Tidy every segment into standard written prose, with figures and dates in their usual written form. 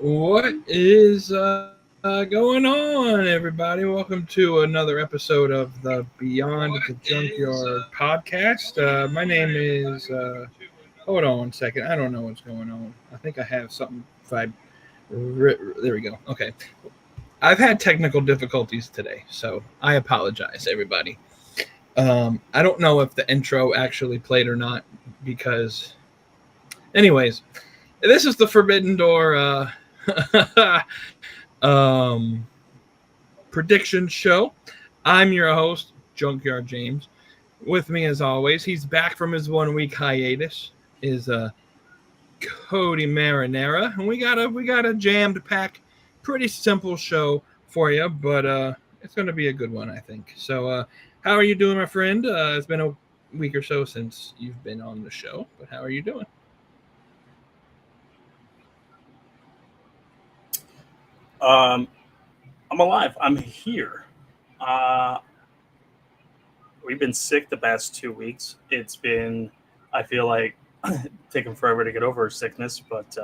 What is going on, everybody? Welcome to another episode of the Beyond the Junkyard podcast. My name is. Hold on one second. I don't know what's going on. I think I have something. If I there we go. Okay, I've had technical difficulties today, so I apologize, everybody. I don't know if the intro actually played or not because, anyways, this is the Forbidden Door. um, prediction show. I'm your host, Junkyard James. With me, as always, he's back from his 1 week hiatus. Is Cody Marinera, and we got a jammed pack, pretty simple show for you, but it's going to be a good one, I think. So, how are you doing, my friend? It's been a week or so since you've been on the show, but how are you doing? Um, I'm alive. I'm here. Uh, we've been sick the past 2 weeks. It's been, I feel like, taking forever to get over sickness, but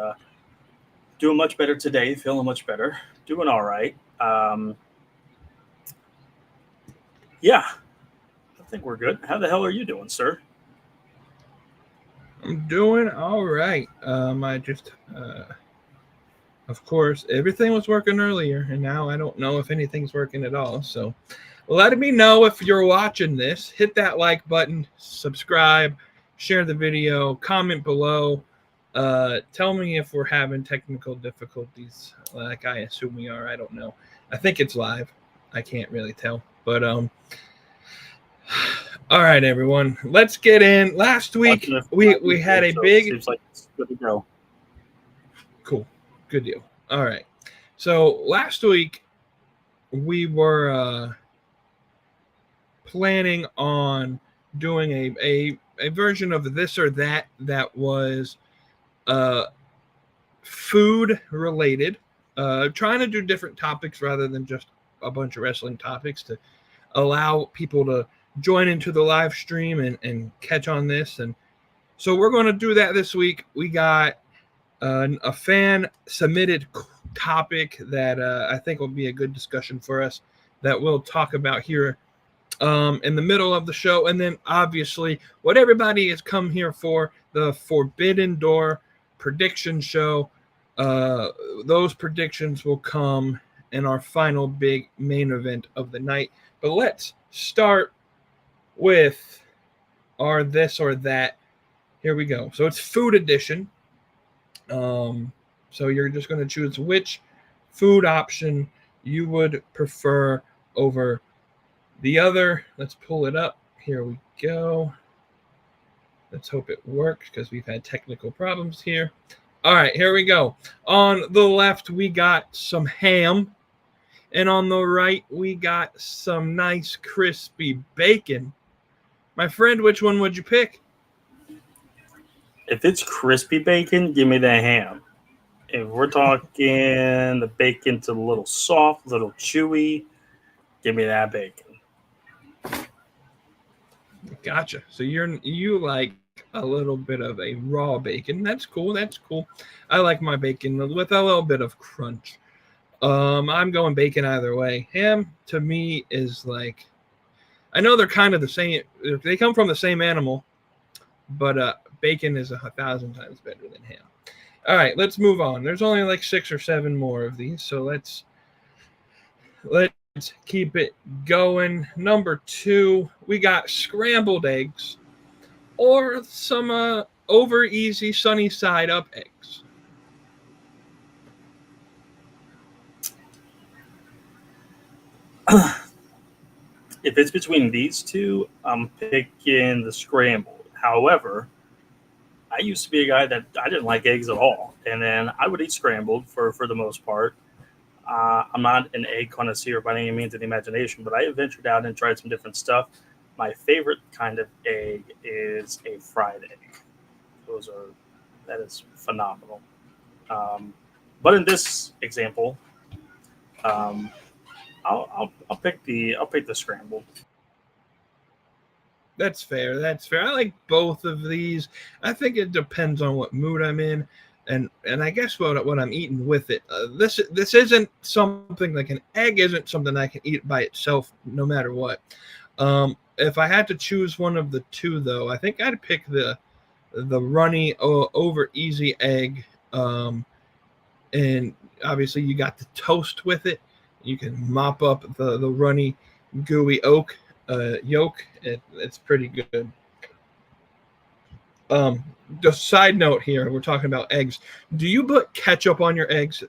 doing much better today. Feeling much better. Doing all right. Yeah, I think we're good. How the hell are you doing, sir? I'm doing all right. I just of course, everything was working earlier, and now I don't know if anything's working at all. So let me know if you're watching this. Hit that like button, subscribe, share the video, comment below. Tell me if we're having technical difficulties, like I assume we are. I don't know. I think it's live. I can't really tell. But all right, everyone. Let's get in. Last week Watching it from my we had YouTube, a so it big seems like it's good to go. cool, good deal. All right. So last week we were planning on doing a version of this or that was uh, food related, trying to do different topics rather than just a bunch of wrestling topics to allow people to join into the live stream and catch on this. And so we're going to do that this week. We got a fan submitted topic that I think will be a good discussion for us that we'll talk about here in the middle of the show. And then obviously, what everybody has come here for, the Forbidden Door prediction show. Uh, those predictions will come in our final big main event of the night. But let's start with our this or that. Here we go. So it's food edition. Um, so you're just going to choose which food option you would prefer over the other. Let's pull it up. Here we go. Let's hope it works because we've had technical problems here. All right, here we go. On the left, we got some ham. And on the right, we got some nice crispy bacon. My friend, which one would you pick? If it's crispy bacon, give me the ham. If we're talking the bacon's a little soft, a little chewy, give me that bacon. Gotcha. So you like a little bit of a raw bacon. That's cool. That's cool. I like my bacon with a little bit of crunch. I'm going bacon either way. Ham to me is like, I know they're kind of the same. They come from the same animal, but bacon is 1,000 times better than ham. All right, let's move on. There's only like 6 or 7 more of these, so let's keep it going. Number 2, we got scrambled eggs or some over easy sunny side up eggs. If it's between these two, I'm picking the scrambled. However, I used to be a guy that I didn't like eggs at all, and then I would eat scrambled for the most part. I'm not an egg connoisseur by any means of the imagination, but I have ventured out and tried some different stuff. My favorite kind of egg is a fried egg. Those are that is phenomenal. Um, but in this example, um, I'll pick the scrambled. That's fair. That's fair. I like both of these. I think it depends on what mood I'm in. and I guess what I'm eating with it. This isn't something like an egg isn't something I can eat by itself no matter what. If I had to choose one of the two, though, I think I'd pick the runny over easy egg. And obviously you got the toast with it. You can mop up the runny gooey yolk. It's pretty good. Just side note here, we're talking about eggs. Do you put ketchup on your eggs?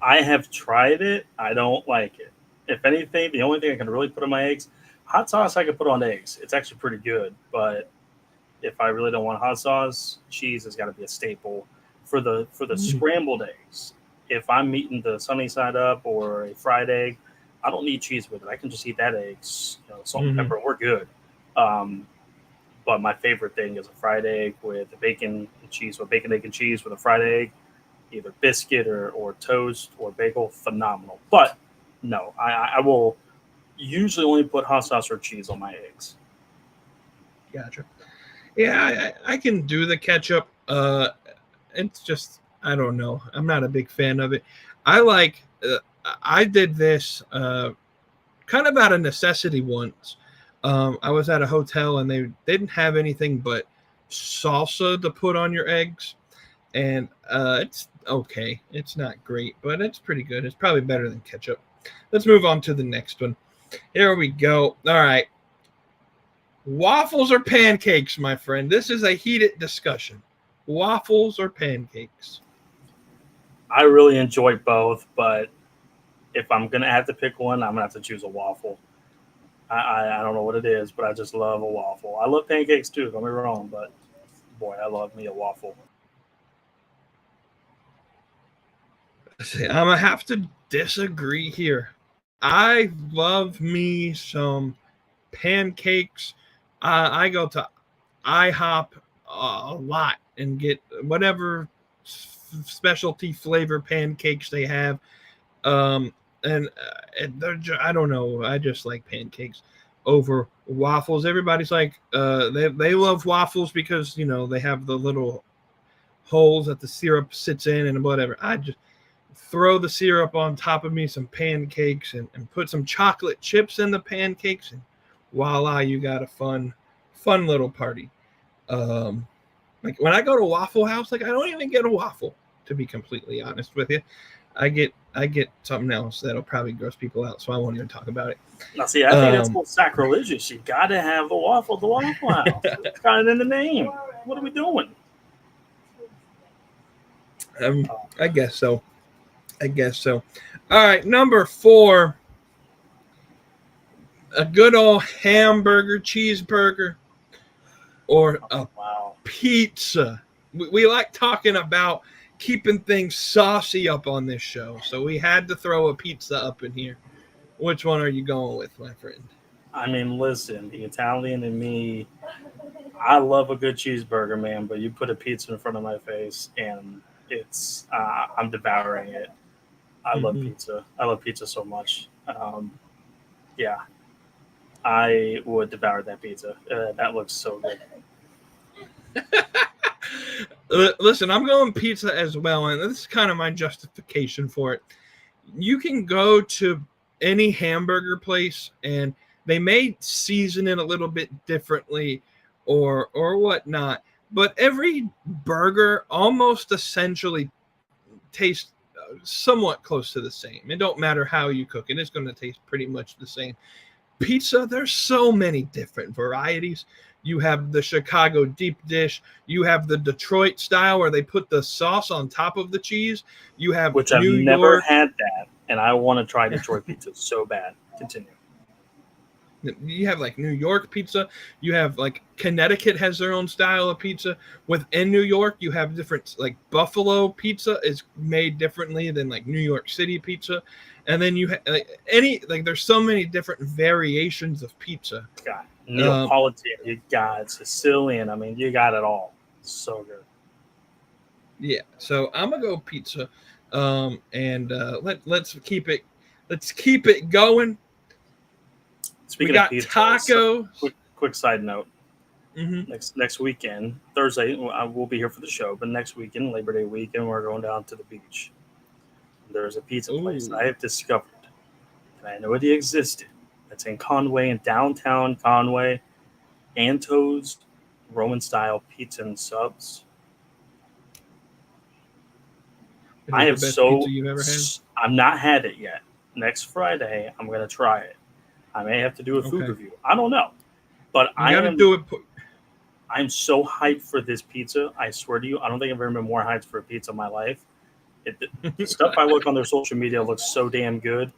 I have tried it. I don't like it. If anything, the only thing I can really put on my eggs, hot sauce I can put on eggs. It's actually pretty good. But if I really don't want hot sauce, cheese has got to be a staple for the scrambled eggs. If I'm eating the sunny side up or a fried egg, I don't need cheese with it. I can just eat that eggs, salt and pepper. We're good. But my favorite thing is a fried egg with a bacon and cheese, or bacon, egg, and cheese with a fried egg, either biscuit or toast or bagel. Phenomenal. But no, I will usually only put hot sauce or cheese on my eggs. Gotcha. Yeah, I can do the ketchup. It's just, I don't know. I'm not a big fan of it. I did this kind of out of necessity once. I was at a hotel and they didn't have anything but salsa to put on your eggs. And it's okay. It's not great, but it's pretty good. It's probably better than ketchup. Let's move on to the next one. Here we go. All right. Waffles or pancakes, my friend? This is a heated discussion. Waffles or pancakes? I really enjoy both, but if I'm going to have to pick one, I'm going to have to choose a waffle. I don't know what it is, but I just love a waffle. I love pancakes too, don't get me wrong, but boy, I love me a waffle. See, I'm going to have to disagree here. I love me some pancakes. I go to IHOP a lot and get whatever specialty flavor pancakes they have. And they're I don't know. I just like pancakes over waffles. Everybody's like, they love waffles because, they have the little holes that the syrup sits in and whatever. I just throw the syrup on top of me, some pancakes, and put some chocolate chips in the pancakes, and voila, you got a fun little party. Like when I go to Waffle House, like I don't even get a waffle, to be completely honest with you. I get something else that'll probably gross people out, so I won't even talk about it. Now, see, I think that's more sacrilegious. You got to have the waffle at the Waffle House. It's got it in the name. What are we doing? I guess so. All right, number 4. A good old hamburger, cheeseburger, or a pizza. We like talking about keeping things saucy up on this show, so we had to throw a pizza up in here. Which one are you going with, my friend? I mean, listen, the Italian in me, I love a good cheeseburger, man, but you put a pizza in front of my face and it's I'm devouring it. I love pizza. I love pizza so much. Yeah, I would devour that pizza. That looks so good. Listen, I'm going pizza as well, and this is kind of my justification for it. You can go to any hamburger place, and they may season it a little bit differently or whatnot, but every burger almost essentially tastes somewhat close to the same. It don't matter how you cook it. It's going to taste pretty much the same. Pizza, there's so many different varieties. You have the Chicago deep dish. You have the Detroit style where they put the sauce on top of the cheese. You have which I've never had that, and I want to try Detroit pizza so bad. Continue. You have like New York pizza. You have like Connecticut has their own style of pizza. Within New York, you have different, like Buffalo pizza is made differently than like New York City pizza. And then you have there's so many different variations of pizza. God. Neapolitan, you got Sicilian. I mean, you got it all. So good. Yeah, so I'm gonna go pizza, and let's keep it going. Speaking we got of pizza, taco. Quick side note. next weekend. Thursday, I will be here for the show, but next weekend, Labor Day weekend, we're going down to the beach. There's a pizza place Ooh. I have discovered, and I know it existed. It's in Conway, in downtown Conway. Anto's Roman style pizza and subs. Is I it the have best so pizza you've ever had? I've not had it yet. Next Friday, I'm gonna try it. I may have to do a food Okay. review. I don't know, but You got to do it. I'm so hyped for this pizza. I swear to you, I don't think I've ever been more hyped for a pizza in my life. The stuff I look on their social media looks so damn good.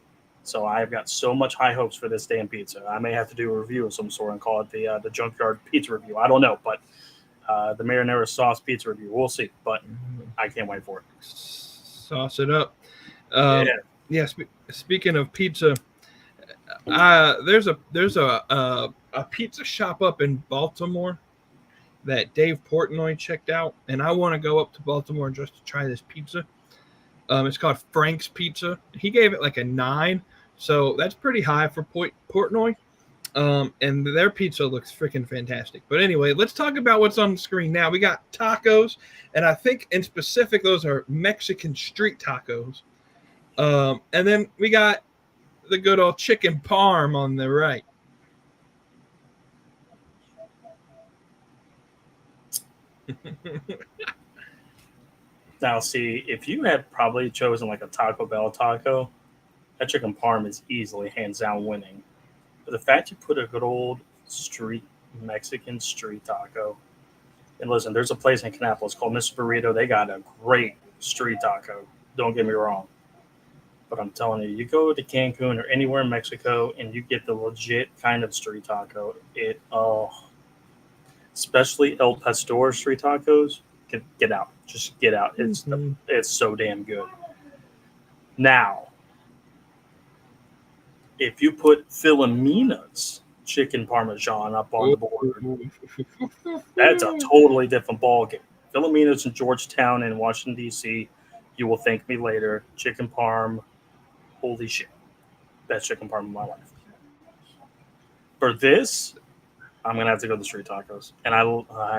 So I've got so much high hopes for this damn pizza. I may have to do a review of some sort and call it the Junkyard Pizza Review. I don't know, but the marinara sauce pizza review. We'll see, but I can't wait for it. Sauce it up. Yeah. Yeah. Speaking of pizza, there's a pizza shop up in Baltimore that Dave Portnoy checked out, and I want to go up to Baltimore just to try this pizza. It's called Frank's Pizza. He gave it like a 9, so that's pretty high for Portnoy. And their pizza looks freaking fantastic. But anyway, let's talk about what's on the screen now. We got tacos, and I think in specific those are Mexican street tacos. And then we got the good old chicken parm on the right. Now, see, if you had probably chosen like a Taco Bell taco, that chicken parm is easily hands down winning. But the fact you put a good old Mexican street taco, and listen, there's a place in Kannapolis called Mr. Burrito. They got a great street taco. Don't get me wrong. But I'm telling you, you go to Cancun or anywhere in Mexico and you get the legit kind of street taco. Especially El Pastor street tacos, get out. Just get out. It's so damn good. Now, if you put Filomena's chicken parmesan up on the board, that's a totally different ballgame. Filomena's in Georgetown in Washington, D.C. You will thank me later. Chicken parm, holy shit. Best chicken parm in my life. For this, I'm going to have to go to the street tacos. And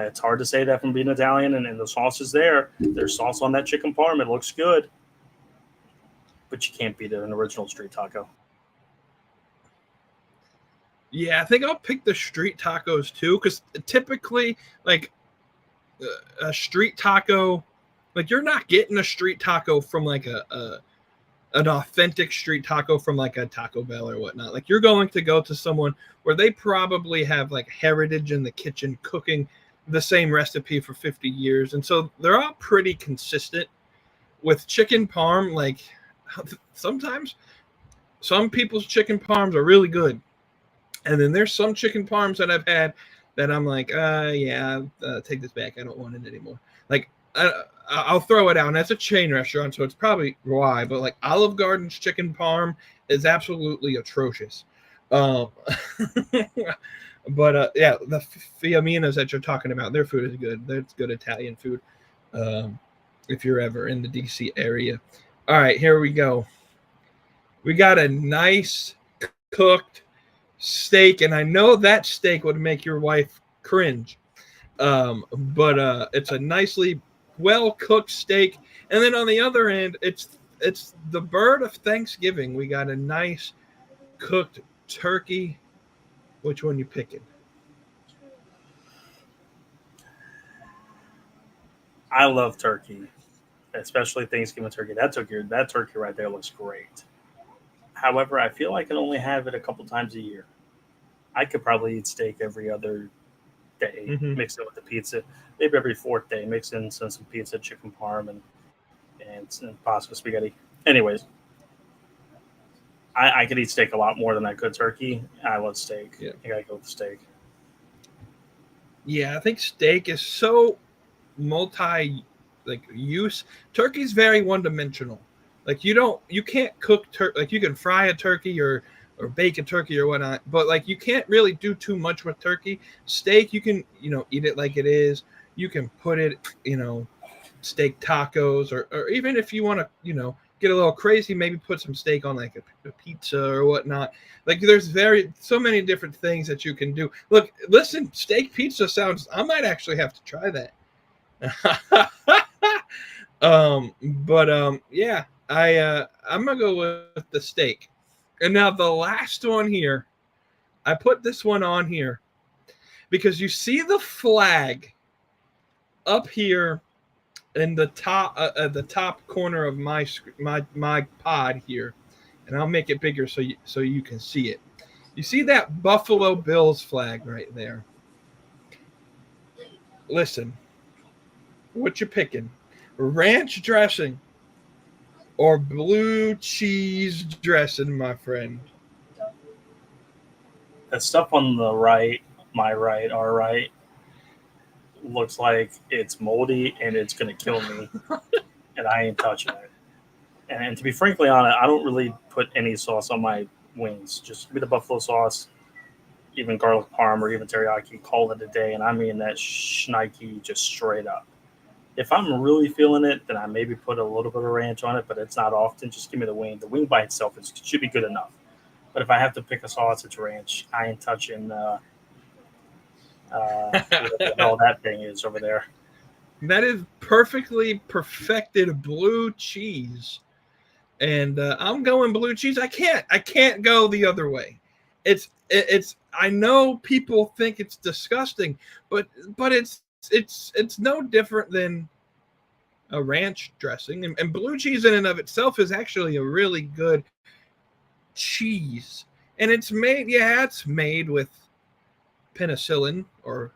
it's hard to say that from being Italian, and the sauce is there. There's sauce on that chicken parm. It looks good. But you can't beat an original street taco. Yeah, I think I'll pick the street tacos too, because typically, like a street taco, like you're not getting a street taco from like an authentic street taco from like a Taco Bell or whatnot. Like you're going to go to someone where they probably have like heritage in the kitchen cooking the same recipe for 50 years. And so they're all pretty consistent. With chicken parm, like sometimes some people's chicken parms are really good. And then there's some chicken parms that I've had that I'm like, take this back. I don't want it anymore. Like, I'll throw it out. And that's a chain restaurant, so it's probably why. But like Olive Garden's chicken parm is absolutely atrocious. But the Filomena's that you're talking about, their food is good. That's good Italian food. If you're ever in the DC area. All right, here we go. We got a nice cooked steak, and I know that steak would make your wife cringe. But it's a nicely well-cooked steak. And then on the other end, it's the bird of Thanksgiving. We got a nice cooked turkey. Which one you picking? I love turkey, especially Thanksgiving turkey. That turkey right there looks great. However, I feel I can only have it a couple times a year. I could probably eat steak every other day, mix it with the pizza. Maybe every fourth day, mix in some pizza, chicken parm, and pasta spaghetti. Anyways, I could eat steak a lot more than I could turkey. I love steak. Yeah. I gotta go with steak. Yeah, I think steak is so use. Turkey's very one-dimensional. Like you can't cook turkey. Like you can fry a turkey or bake a turkey or whatnot, but like you can't really do too much with turkey. Steak, you can eat it like it is. You can put it steak tacos or even if you want to get a little crazy, maybe put some steak on like a pizza or whatnot. Like there's so many different things that you can do. Look, listen, steak pizza sounds. I might actually have to try that. Yeah, I'm gonna go with the steak. And now the last one here, I put this one on here because you see the flag up here in the top corner of my pod here, and I'll make it bigger so you can see it. You see that Buffalo Bills flag right there? Listen, what you picking? Ranch dressing or blue cheese dressing, my friend? The stuff on the right, my right, our right, looks like it's moldy and it's gonna kill me, and I ain't touching it. And to be frankly honest, I don't really put any sauce on my wings. Just give me the buffalo sauce, even garlic parm or even teriyaki. Call it a day, and I mean that shnikey just straight up. If I'm really feeling it, then I maybe put a little bit of ranch on it, but it's not often. Just give me the wing. The wing by itself should be good enough. But if I have to pick a sauce, it's ranch. I ain't touching whatever the hell that thing is over there. That is perfectly perfected blue cheese, and I'm going blue cheese. I can't go the other way. It's I know people think it's disgusting, but it's no different than a ranch dressing, and blue cheese in and of itself is actually a really good cheese, and it's made with penicillin, or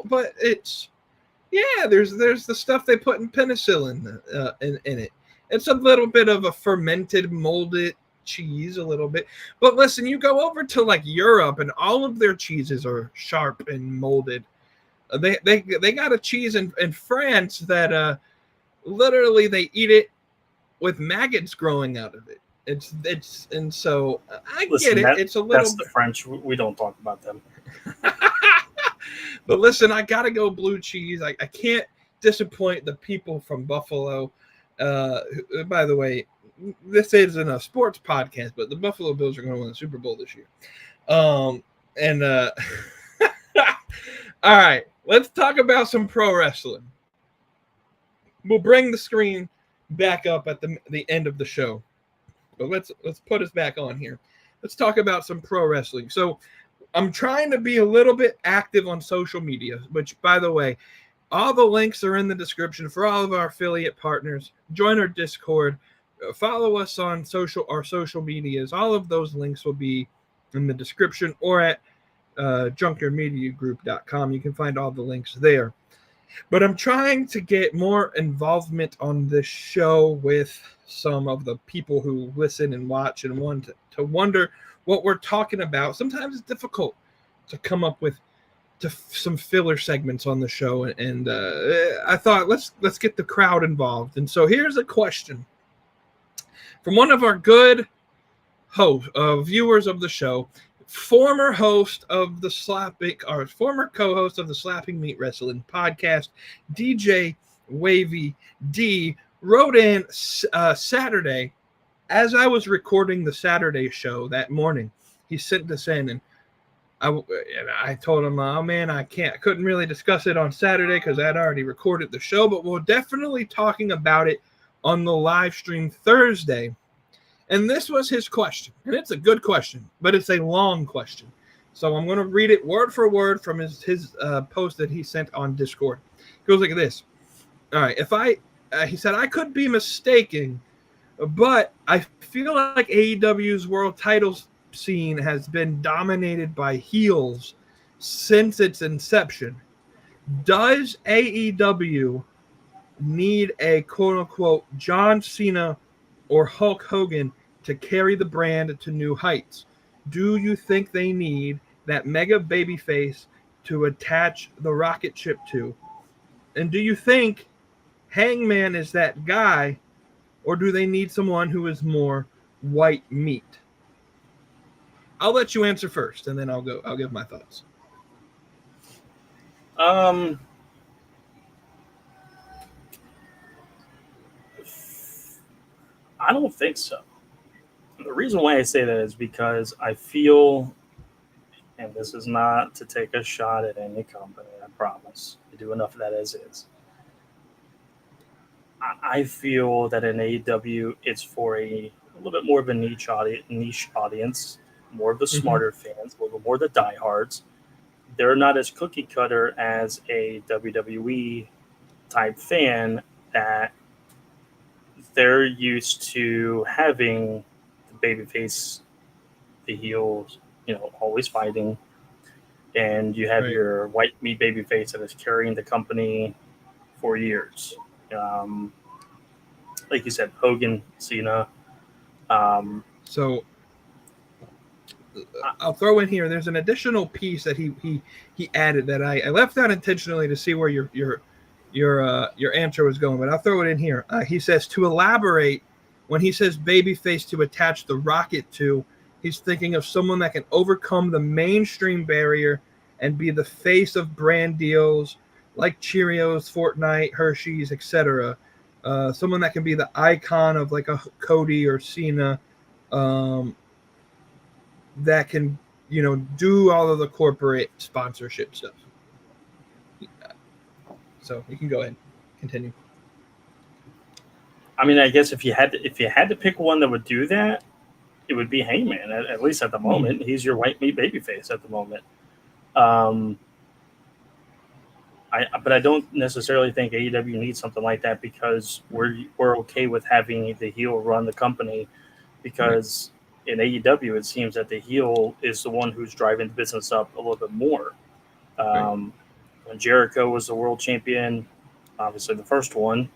but it's there's the stuff they put in penicillin in it. It's a little bit of a fermented molded cheese, a little bit. But listen, you go over to like Europe and all of their cheeses are sharp and molded. They got a cheese in France that literally they eat it with maggots growing out of it. It's and so I Listen, get it. It's a little. That's the French. We don't talk about them. But listen, I gotta go blue cheese. I can't disappoint the people from Buffalo. By the way, this isn't a sports podcast, but the Buffalo Bills are going to win the Super Bowl this year. All right, let's talk about some pro wrestling. We'll bring the screen back up at the end of the show, but let's put us back on here. Let's talk about some pro wrestling. So I'm trying to be a little bit active on social media, which, by the way, all the links are in the description for all of our affiliate partners. Join our Discord. Follow us on our social medias. All of those links will be in the description or at junkyardmediagroup.com. You can find all the links there. But I'm trying to get more involvement on this show with some of the people who listen and watch and want to wonder what we're talking about. Sometimes it's difficult to come up with some filler segments on the show, and I thought let's get the crowd involved. And so here's a question from one of our good viewers of the show, former co-host of the Slapping Meat Wrestling podcast, DJ Wavy D, wrote in Saturday as I was recording the Saturday show that morning. He sent this in, and I told him, oh man, I couldn't really discuss it on Saturday because I had already recorded the show, but we're definitely talking about it on the live stream Thursday. And this was his question, and it's a good question, but it's a long question. So I'm going to read it word for word from his post that he sent on Discord. It goes like this. All right. He said, I could be mistaken, but I feel like AEW's world titles scene has been dominated by heels since its inception. Does AEW need a quote-unquote John Cena or Hulk Hogan to carry the brand to new heights? Do you think they need that mega babyface to attach the rocket ship to? And do you think Hangman is that guy, or do they need someone who is more white meat? I'll let you answer first, and then I'll give my thoughts. I don't think so. The reason why I say that is because I feel, and this is not to take a shot at any company, I promise. I do enough of that as is. I feel that in AEW, it's for a little bit more of a niche audience, more of the Mm-hmm. smarter fans, a little more the diehards. They're not as cookie cutter as a WWE type fan that they're used to having the babyface, the heels, always fighting, and you have Right. your white meat babyface that is carrying the company for years. Um, like you said, Hogan, Cena. Um, So I'll throw in here. There's an additional piece that he added that I left out intentionally to see where your answer was going, but I'll throw it in here. He says to elaborate when he says babyface to attach the rocket to, he's thinking of someone that can overcome the mainstream barrier and be the face of brand deals like Cheerios, Fortnite, Hershey's, etc. Someone that can be the icon of like a Cody or Cena. That can, do all of the corporate sponsorship stuff. So you can go ahead, continue. I mean, I guess if you had to pick one that would do that, it would be Hangman. At least at the moment, he's your white meat babyface at the moment. But I don't necessarily think AEW needs something like that because we're okay with having the heel run the company because in AEW it seems that the heel is the one who's driving the business up a little bit more. When Jericho was the world champion, obviously the first one,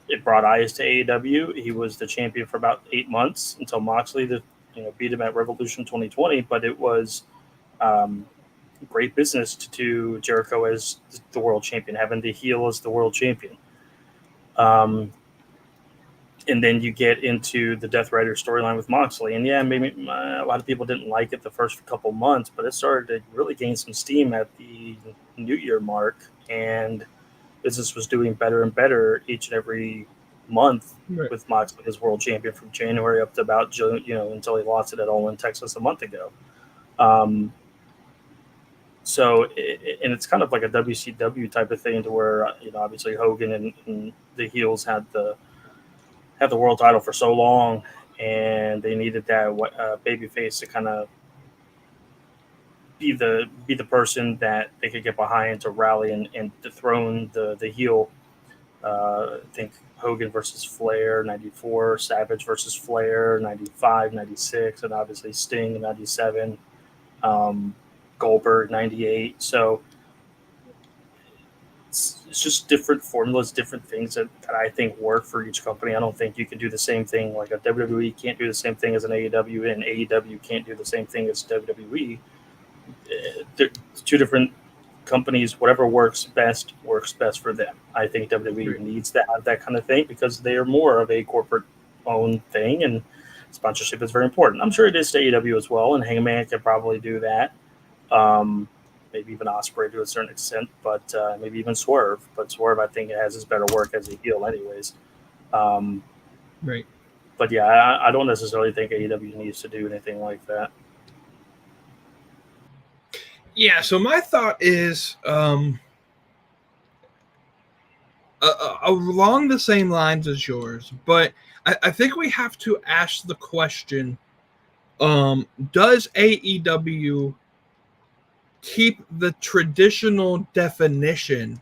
it brought eyes to AEW. He was the champion for about 8 months until Moxley beat him at Revolution 2020. But it was great business to Jericho as the world champion, having the heel as the world champion. And then you get into the Death Rider storyline with Moxley. And yeah, maybe a lot of people didn't like it the first couple months, but it started to really gain some steam at the New Year mark. And business was doing better and better each and every month with Moxley as world champion from January up to about June, until he lost it at All in Texas a month ago. So it's kind of like a WCW type of thing to where, obviously Hogan and the heels had the world title for so long, and they needed that babyface to kind of be the person that they could get behind to rally and dethrone the heel. I think Hogan versus Flair, 94, Savage versus Flair, 95, 96, and obviously Sting, 97, Goldberg, 98. So it's just different formulas, different things that I think work for each company. I don't think you can do the same thing. Like a WWE can't do the same thing as an AEW, and AEW can't do the same thing as WWE. They're two different companies. Whatever works best for them. I think WWE needs to have that kind of thing because they are more of a corporate-owned thing, and sponsorship is very important. I'm sure it is to AEW as well, and Hangman could probably do that. Maybe even Ospreay to a certain extent, but maybe even Swerve. But Swerve, I think, has his better work as a heel anyways. Right. But yeah, I don't necessarily think AEW needs to do anything like that. Yeah, so my thought is along the same lines as yours, but I think we have to ask the question, does AEW keep the traditional definition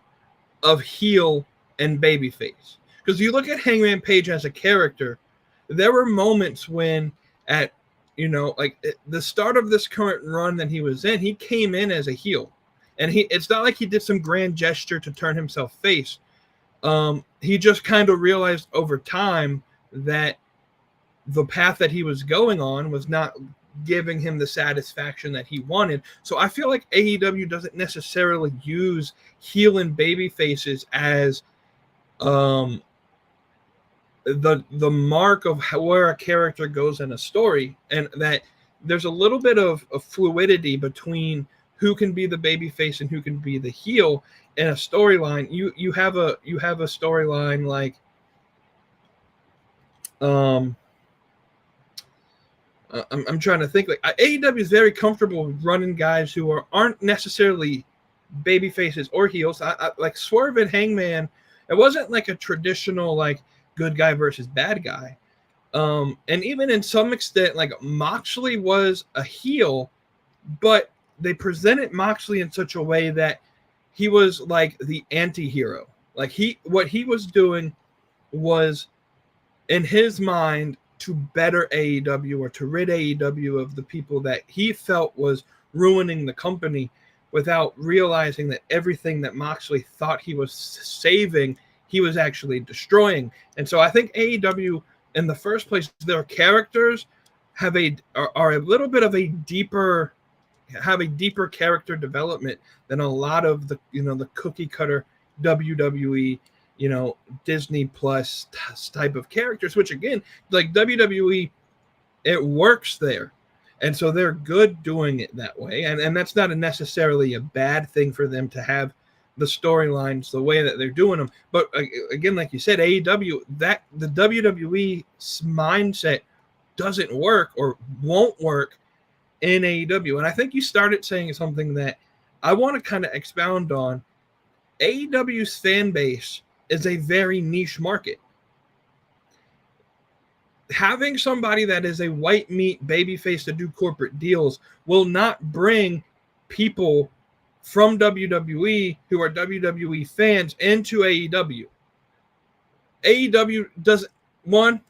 of heel and babyface? Because you look at Hangman Page as a character, there were moments when at the start of this current run that he was in, he came in as a heel, and it's not like he did some grand gesture to turn himself face. He just kind of realized over time that the path that he was going on was not giving him the satisfaction that he wanted. So I feel like AEW doesn't necessarily use heel and baby faces as the mark of where a character goes in a story, and that there's a little bit of fluidity between who can be the baby face and who can be the heel in a storyline. You have a storyline like Um, I'm trying to think. Like AEW is very comfortable running guys who aren't necessarily baby faces or heels. Like Swerve and Hangman. It wasn't like a traditional like good guy versus bad guy. And even in some extent, like Moxley was a heel, but they presented Moxley in such a way that he was like the anti-hero. Like what he was doing was, in his mind, to better AEW or to rid AEW of the people that he felt was ruining the company, without realizing that everything that Moxley thought he was saving, he was actually destroying. And so I think AEW, in the first place, their characters are a little bit of a deeper character development than a lot of the cookie cutter WWE, Disney Plus type of characters, which again, like WWE, it works there. And so they're good doing it that way. And that's not necessarily a bad thing for them to have the storylines the way that they're doing them. But again, like you said, AEW, that the WWE mindset doesn't work or won't work in AEW. And I think you started saying something that I want to kind of expound on. AEW's fan base is a very niche market. Having somebody that is a white meat babyface to do corporate deals will not bring people from WWE who are WWE fans into AEW. AEW doesn't,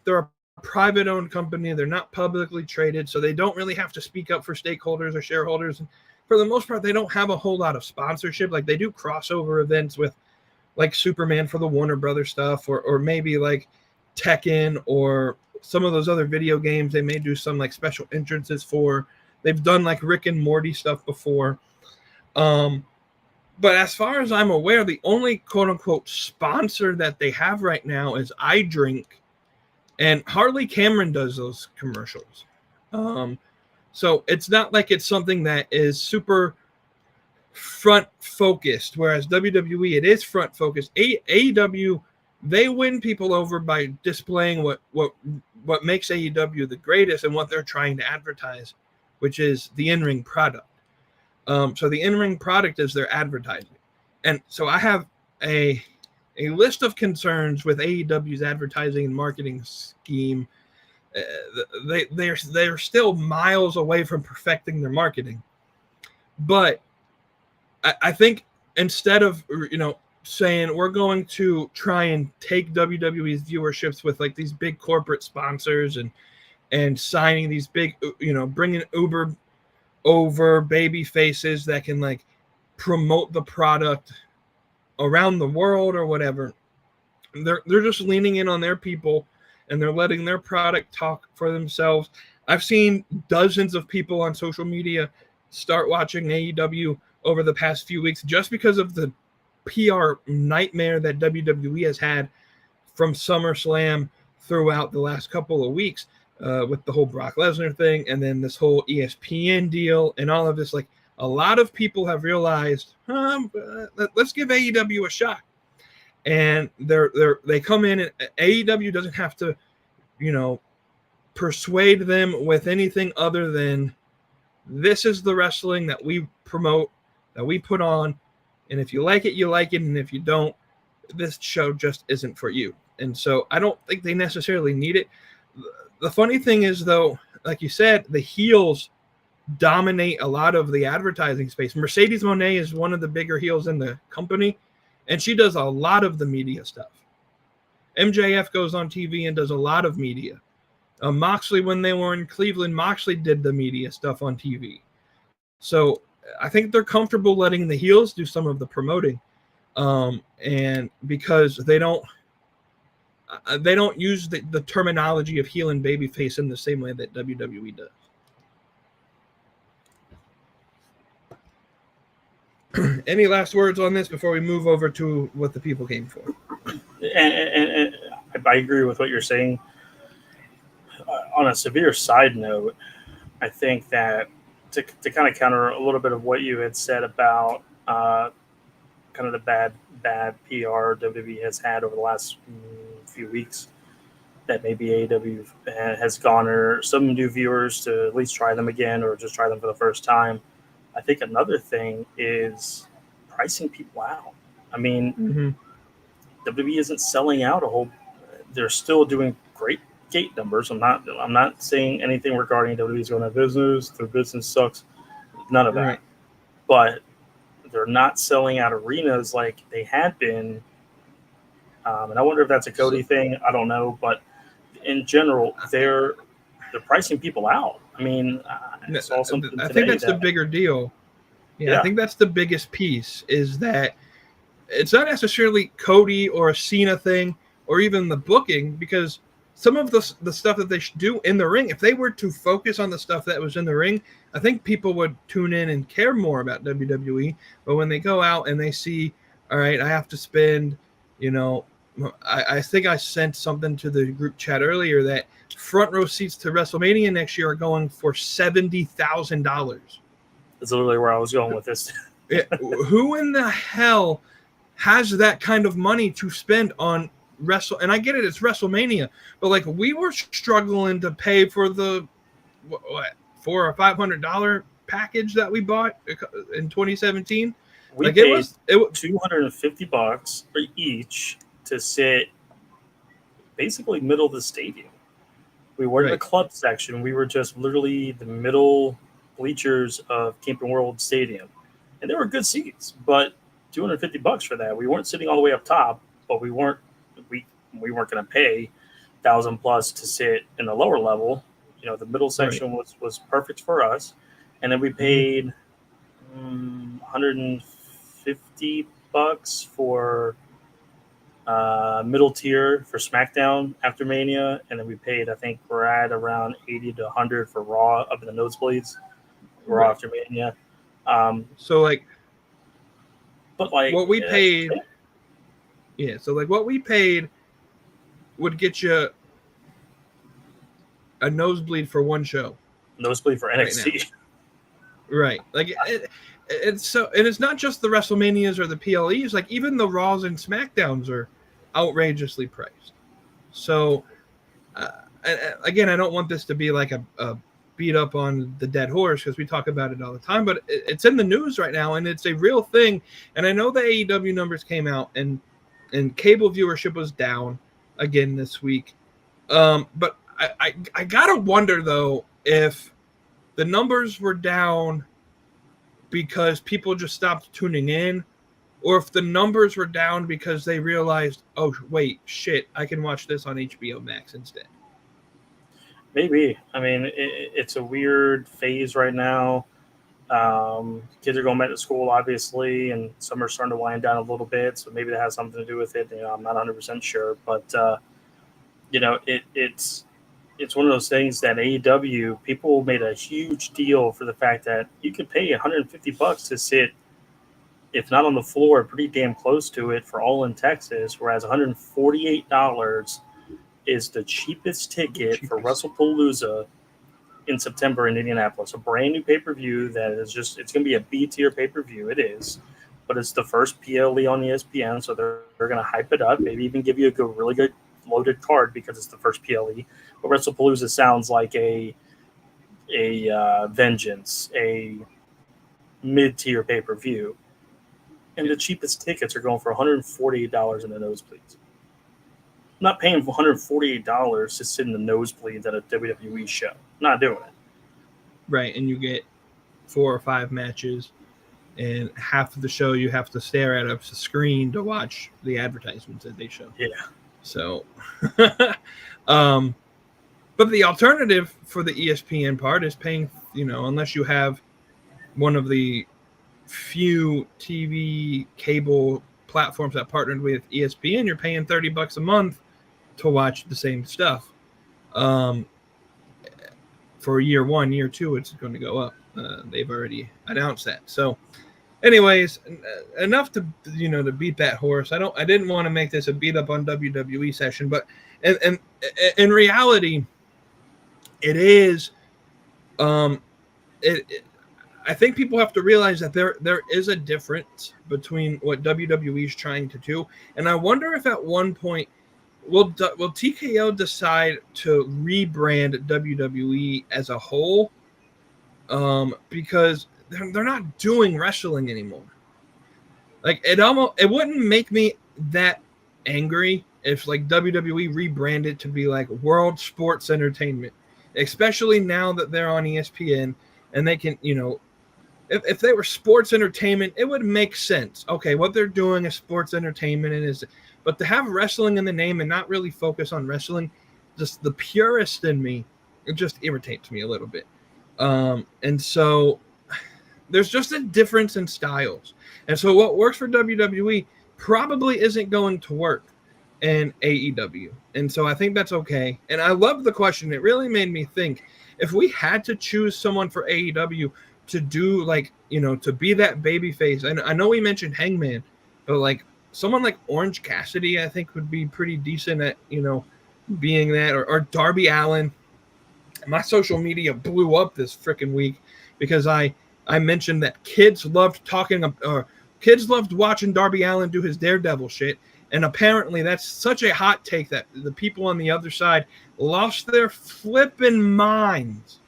they're a private owned company. They're not publicly traded, so they don't really have to speak up for stakeholders or shareholders. And for the most part, they don't have a whole lot of sponsorship. Like they do crossover events with like Superman for the Warner Brothers stuff, or maybe like Tekken or some of those other video games. They may do some like special entrances for. They've done like Rick and Morty stuff before. But as far as I'm aware, the only quote unquote sponsor that they have right now is iDrink, and Harley Cameron does those commercials. So it's not like it's something that is super front focused, whereas WWE, it is front focused. AEW, they win people over by displaying what makes AEW the greatest and what they're trying to advertise, which is the in-ring product. So the in-ring product is their advertising. And so I have a list of concerns with AEW's advertising and marketing scheme. They're still miles away from perfecting their marketing. But I think instead of, saying we're going to try and take WWE's viewerships with like these big corporate sponsors and signing these big, bringing Uber over baby faces that can like promote the product around the world or whatever, they're just leaning in on their people and they're letting their product talk for themselves. I've seen dozens of people on social media start watching AEW over the past few weeks just because of the PR nightmare that WWE has had from SummerSlam throughout the last couple of weeks, with the whole Brock Lesnar thing and then this whole ESPN deal and all of this. Like a lot of people have realized, let's give AEW a shot. And they come in, and AEW doesn't have to, persuade them with anything other than this is the wrestling that we promote, that we put on. And if you like it, you like it. And if you don't, this show just isn't for you. And so I don't think they necessarily need it. The funny thing is, though, like you said, the heels dominate a lot of the advertising space. Mercedes Moné is one of the bigger heels in the company, and she does a lot of the media stuff. MJF goes on TV and does a lot of media. Moxley, when they were in Cleveland, Moxley did the media stuff on TV. So I think they're comfortable letting the heels do some of the promoting, and because they don't use the terminology of heel and babyface in the same way that WWE does. Any last words on this before we move over to what the people came for? And I agree with what you're saying. On a severe side note, I think that to kind of counter a little bit of what you had said about kind of the bad PR WWE has had over the last few weeks, that maybe AEW has garnered some new viewers to at least try them again or just try them for the first time. I think another thing is pricing people out. I mean, Mm-hmm. WWE isn't selling out a whole. They're still doing great gate numbers. I'm not saying anything regarding WWE's going out of business. Their business sucks. None of that. Right. But they're not selling out arenas like they had been. And I wonder if that's a Cody thing. I don't know, but in general, they're pricing people out. I mean, I saw something I today think that's the bigger deal. Yeah, I think that's the biggest piece is that it's not necessarily Cody or a Cena thing or even the booking, because some of the stuff that they should do in the ring, if they were to focus on the stuff that was in the ring, I think people would tune in and care more about WWE. But when they go out and they see, all right, I have to spend, I think I sent something to the group chat earlier that front row seats to WrestleMania next year are going for $70,000. That's literally where I was going with this. Who in the hell has that kind of money to spend on and I get it, it's WrestleMania, but like we were struggling to pay for the what $400 or $500 package that we bought in 2017. We like paid it was $250 for each to sit basically middle of the stadium. We weren't in the club section. We were just literally the middle bleachers of Camping World Stadium, and there were good seats. But $250 for that. We weren't sitting all the way up top, but we weren't going to pay $1,000+ to sit in the lower level. The middle section was perfect for us, and then we paid $150 for middle tier for SmackDown after Mania, and then we paid, I think we're at around $80 to $100 for Raw up in the nosebleeds, Raw after Mania. So like, but like what we paid, so like what we paid would get you a nosebleed for one show. Nosebleed for NXT. Right. Like it's so, and it's not just the WrestleManias or the PLEs. Like even the Raws and SmackDowns are outrageously priced. So again, I don't want this to be like a beat up on the dead horse, because we talk about it all the time, but it's in the news right now and it's a real thing. And I know the AEW numbers came out and cable viewership was down again this week. But I gotta wonder though if the numbers were down because people just stopped tuning in, or if the numbers were down because they realized, oh wait, shit, I can watch this on HBO Max instead. Maybe. I mean, it's a weird phase right now. Kids are going back to school, obviously, and some are starting to wind down a little bit. So maybe that has something to do with it. I'm not 100% sure, but it's one of those things that AEW people made a huge deal for the fact that you could pay $150 to sit, if not on the floor, pretty damn close to it for All in Texas, whereas $148 is the cheapest ticket for WrestlePalooza in September in Indianapolis. A brand new pay-per-view that is just, it's going to be a B-tier pay-per-view. It is. But it's the first PLE on ESPN, so they're going to hype it up, maybe even give you a really good loaded card because it's the first PLE. But WrestlePalooza sounds like a Vengeance, a mid-tier pay-per-view. And the cheapest tickets are going for $148 in the nosebleeds. I'm not paying for $148 to sit in the nosebleeds at a WWE show. Not doing it. Right, and you get 4 or 5 matches, and half of the show you have to stare at a screen to watch the advertisements that they show. Yeah. So, but the alternative for the ESPN part is paying, unless you have one of the few TV cable platforms that partnered with ESPN, you're paying $30 a month to watch the same stuff. For year 1, year 2, it's going to go up. They've already announced that. So, anyways, enough to to beat that horse. I didn't want to make this a beat up on WWE session, but and in reality, it is. I think people have to realize that there is a difference between what WWE is trying to do, and I wonder if at one point will TKO decide to rebrand WWE as a whole? Because they're not doing wrestling anymore. Like it wouldn't make me that angry if like WWE rebranded to be like World Sports Entertainment, especially now that they're on ESPN and they can, if they were sports entertainment, it would make sense. Okay, what they're doing is sports entertainment, but to have wrestling in the name and not really focus on wrestling, just the purist in me, it just irritates me a little bit. And so there's just a difference in styles. And so what works for WWE probably isn't going to work in AEW. And so I think that's okay. And I love the question. It really made me think, if we had to choose someone for AEW to do to be that baby face. And I know we mentioned Hangman, but like someone like Orange Cassidy, I think would be pretty decent at, being that, or Darby Allin. My social media blew up this freaking week because I mentioned that kids loved watching Darby Allin do his Daredevil shit. And apparently that's such a hot take that the people on the other side lost their flipping minds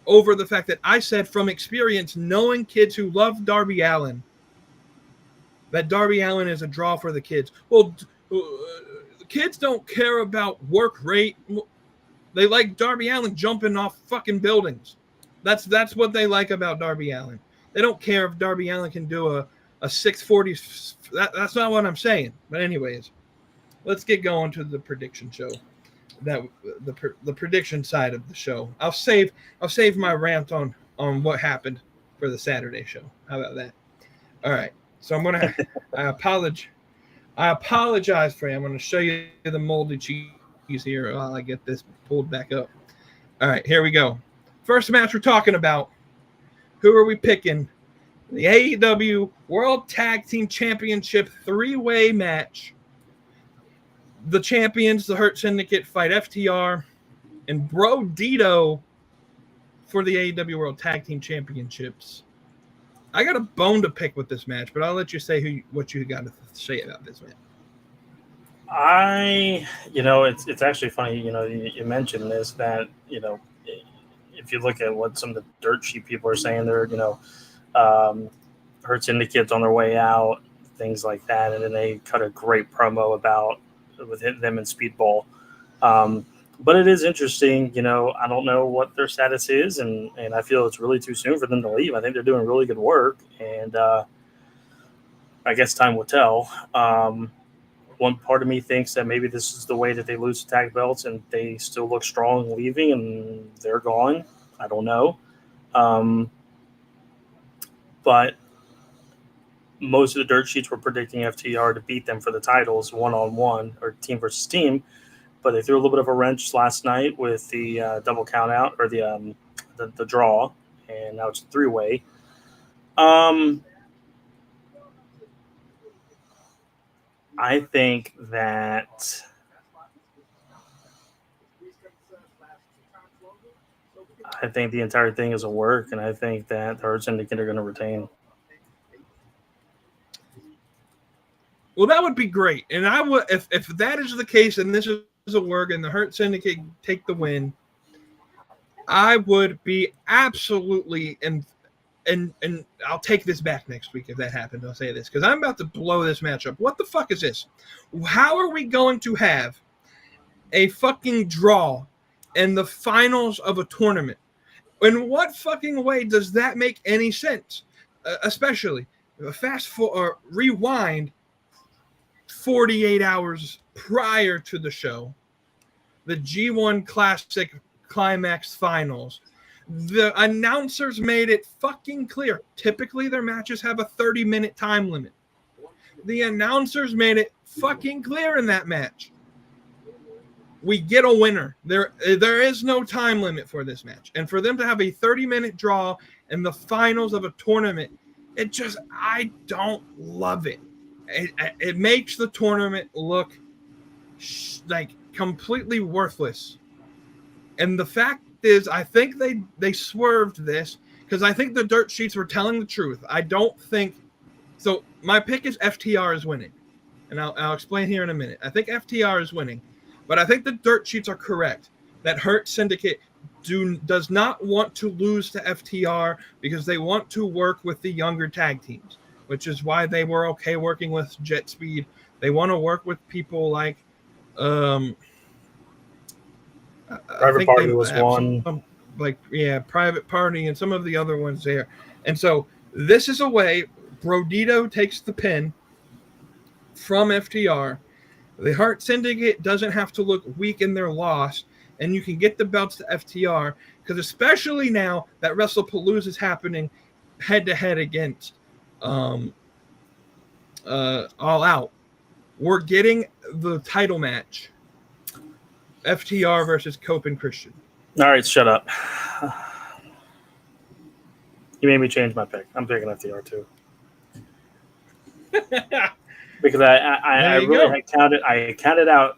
over the fact that I said, from experience, knowing kids who love Darby Allin, that Darby Allin is a draw for the kids. Well, the kids don't care about work rate. They like Darby Allin jumping off fucking buildings. That's what they like about Darby Allin. They don't care if Darby Allin can do a 640. That's not what I'm saying. But anyways, let's get going to the prediction show. The prediction side of the show. I'll save my rant on what happened for the Saturday show. How about that? All right. So I apologize for you. I'm gonna show you the moldy cheese here while I get this pulled back up. All right, here we go. First match we're talking about. Who are we picking? The AEW World Tag Team Championship 3-way match. The champions, the Hurt Syndicate, fight FTR and Bro Dito for the AEW World Tag Team Championships. I got a bone to pick with this match, but I'll let you say what you got to say about this match. It's actually funny, you mentioned this, that, if you look at what some of the dirt sheet people are saying, they're, Hurt Syndicate's on their way out, things like that. And then they cut a great promo with them and Speedball. But it is interesting, I don't know what their status is, and I feel it's really too soon for them to leave. I think they're doing really good work, and I guess time will tell. One part of me thinks that maybe this is the way that they lose the tag belts and they still look strong leaving and they're gone. I don't know. But most of the dirt sheets were predicting FTR to beat them for the titles one-on-one or team versus team. But they threw a little bit of a wrench last night with the double count out, or the draw, and now it's a 3-way. I think that the entire thing is a work, and I think that the Hurt Syndicate are going to retain. Well, that would be great, and I would if that is the case, and this is a work, and the Hurt Syndicate take the win, I would be absolutely and I'll take this back next week if that happens. I'll say this because I'm about to blow this match up. What the fuck is this? How are we going to have a fucking draw in the finals of a tournament? In what fucking way does that make any sense? Especially rewind 48 hours prior to the show, the G1 Classic Climax Finals. The announcers made it fucking clear. Typically, their matches have a 30-minute time limit. The announcers made it fucking clear in that match. We get a winner. There is no time limit for this match. And for them to have a 30-minute draw in the finals of a tournament, I don't love it. It makes the tournament look like completely worthless. And the fact is, I think they swerved this because I think the dirt sheets were telling the truth. I don't think so. My pick is FTR is winning, and I'll explain here in a minute. I think FTR is winning, But I think the dirt sheets are correct that Hurt Syndicate does not want to lose to FTR because they want to work with the younger tag teams, which is why they were okay working with Jet Speed. They want to work with people like Private Party was one. Private Party and some of the other ones there. And so this is a way Brodito takes the pin from FTR. The Hart Syndicate doesn't have to look weak in their loss, and you can get the belts to FTR, because especially now that WrestlePalooza is happening head-to-head against All Out, we're getting the title match, FTR versus Cope and Christian. All right, shut up. You made me change my pick. I'm picking FTR too. Because I really counted out.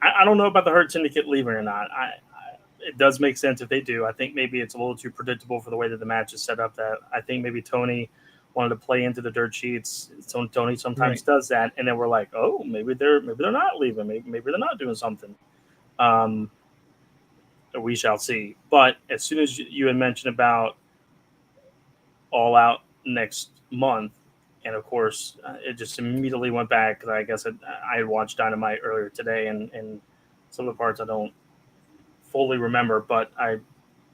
I don't know about the Hurt Syndicate leaving or not. It does make sense if they do. I think maybe it's a little too predictable for the way that the match is set up. That I think maybe Tony wanted to play into the dirt sheets. So Tony sometimes does that, and then we're like, oh, maybe they're not leaving. Maybe they're not doing something. We shall see. But as soon as you had mentioned about All Out next month, and of course, it just immediately went back because I guess I had watched Dynamite earlier today, and some of the parts I don't fully remember, but I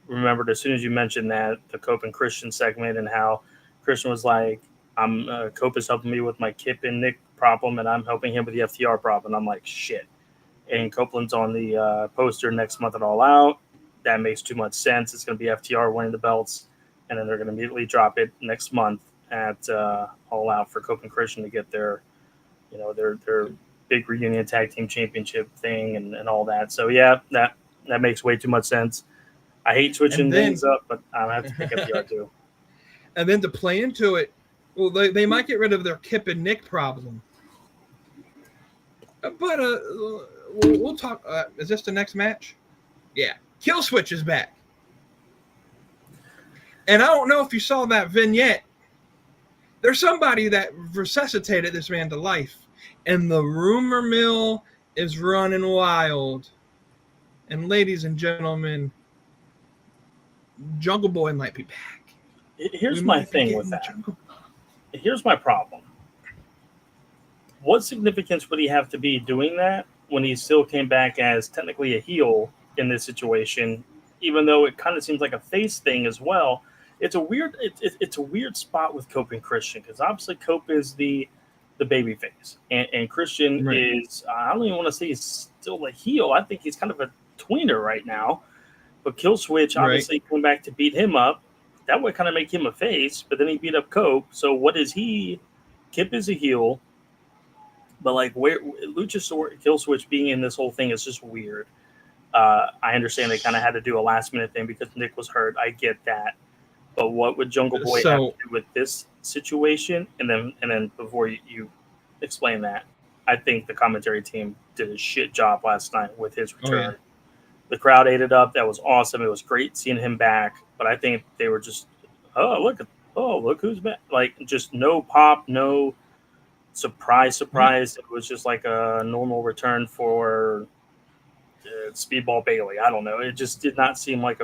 remembered as soon as you mentioned that the Cope and Christian segment and how Christian was like, Cope is helping me with my Kip and Nick problem, and I'm helping him with the FTR problem. And I'm like, shit. And Copeland's on the poster next month at All Out. That makes too much sense. It's going to be FTR winning the belts, and then they're going to immediately drop it next month at All Out for Cope and Christian to get their big reunion tag team championship thing and all that. So yeah, that makes way too much sense. I hate switching things up, but I have to pick FTR too. And then to play into it, well, they might get rid of their Kip and Nick problem. But we'll talk. Is this the next match? Yeah. Killswitch is back. And I don't know if you saw that vignette. There's somebody that resuscitated this man to life. And the rumor mill is running wild. And ladies and gentlemen, Jungle Boy might be back. Here's my thing with that. Here's my problem. What significance would he have to be doing that when he still came back as technically a heel in this situation, even though it kind of seems like a face thing as well? It's a weird spot with Cope and Christian, because obviously Cope is the baby face, and Christian is, I don't even want to say he's still a heel. I think he's kind of a tweener right now. But Killswitch obviously came back to beat him up. That would kind of make him a face, but then he beat up Cope. So what is he? Kip is a heel, but like where Luchasaurus Killswitch being in this whole thing is just weird. I understand they kind of had to do a last minute thing because Nick was hurt. I get that. But what would Jungle Boy have to do with this situation? And then before you explain that, I think the commentary team did a shit job last night with his return. Oh, yeah. The crowd ate it up. That was awesome. It was great seeing him back. But I think they were just, look who's back. Like, just no pop, no surprise. Mm-hmm. It was just like a normal return for Speedball Bailey. I don't know. It just did not seem like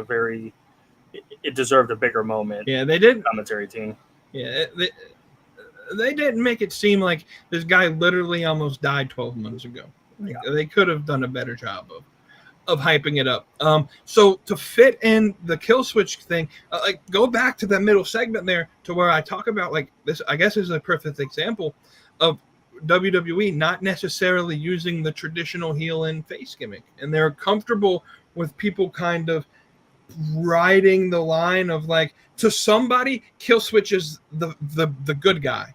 it deserved a bigger moment. Yeah, they did. Commentary team. Yeah, they didn't make it seem like this guy literally almost died 12 months ago. Like, they could have done a better job of hyping it up. So to fit in the Killswitch thing, go back to that middle segment there to where I talk about like this. I guess is a perfect example of WWE not necessarily using the traditional heel and face gimmick, and they're comfortable with people kind of riding the line of like, to somebody, Killswitch is the good guy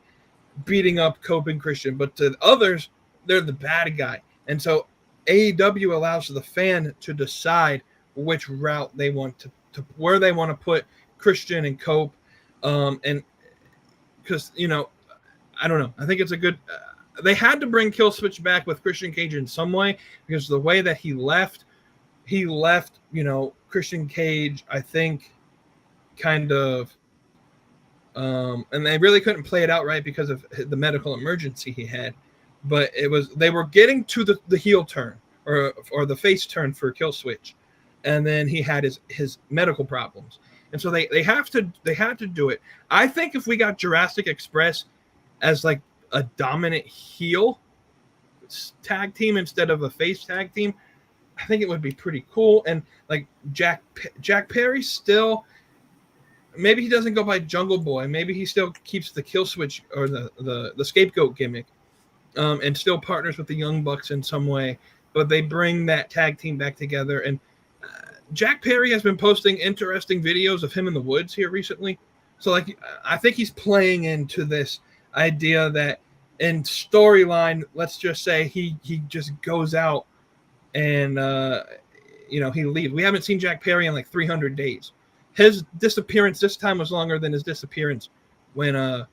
beating up Cope and Christian, but to others, they're the bad guy. And so AEW allows the fan to decide which route they want to where they want to put Christian and Cope. And because, I don't know. I think it's a good they had to bring Killswitch back with Christian Cage in some way, because the way that he left, Christian Cage, I think, kind of, and they really couldn't play it out right because of the medical emergency he had. But they were getting to the heel turn or the face turn for Killswitch, and then he had his medical problems, and so they had to do it. I think if we got Jurassic Express as like a dominant heel tag team instead of a face tag team, I think it would be pretty cool. And like Jack Perry still, maybe he doesn't go by Jungle Boy. Maybe he still keeps the kill switch or the scapegoat gimmick, and still partners with the Young Bucks in some way. But they bring that tag team back together. And Jack Perry has been posting interesting videos of him in the woods here recently. So like, I think he's playing into this idea that in storyline, let's just say he just goes out and he leaves. We haven't seen Jack Perry in like 300 days. His disappearance this time was longer than his disappearance when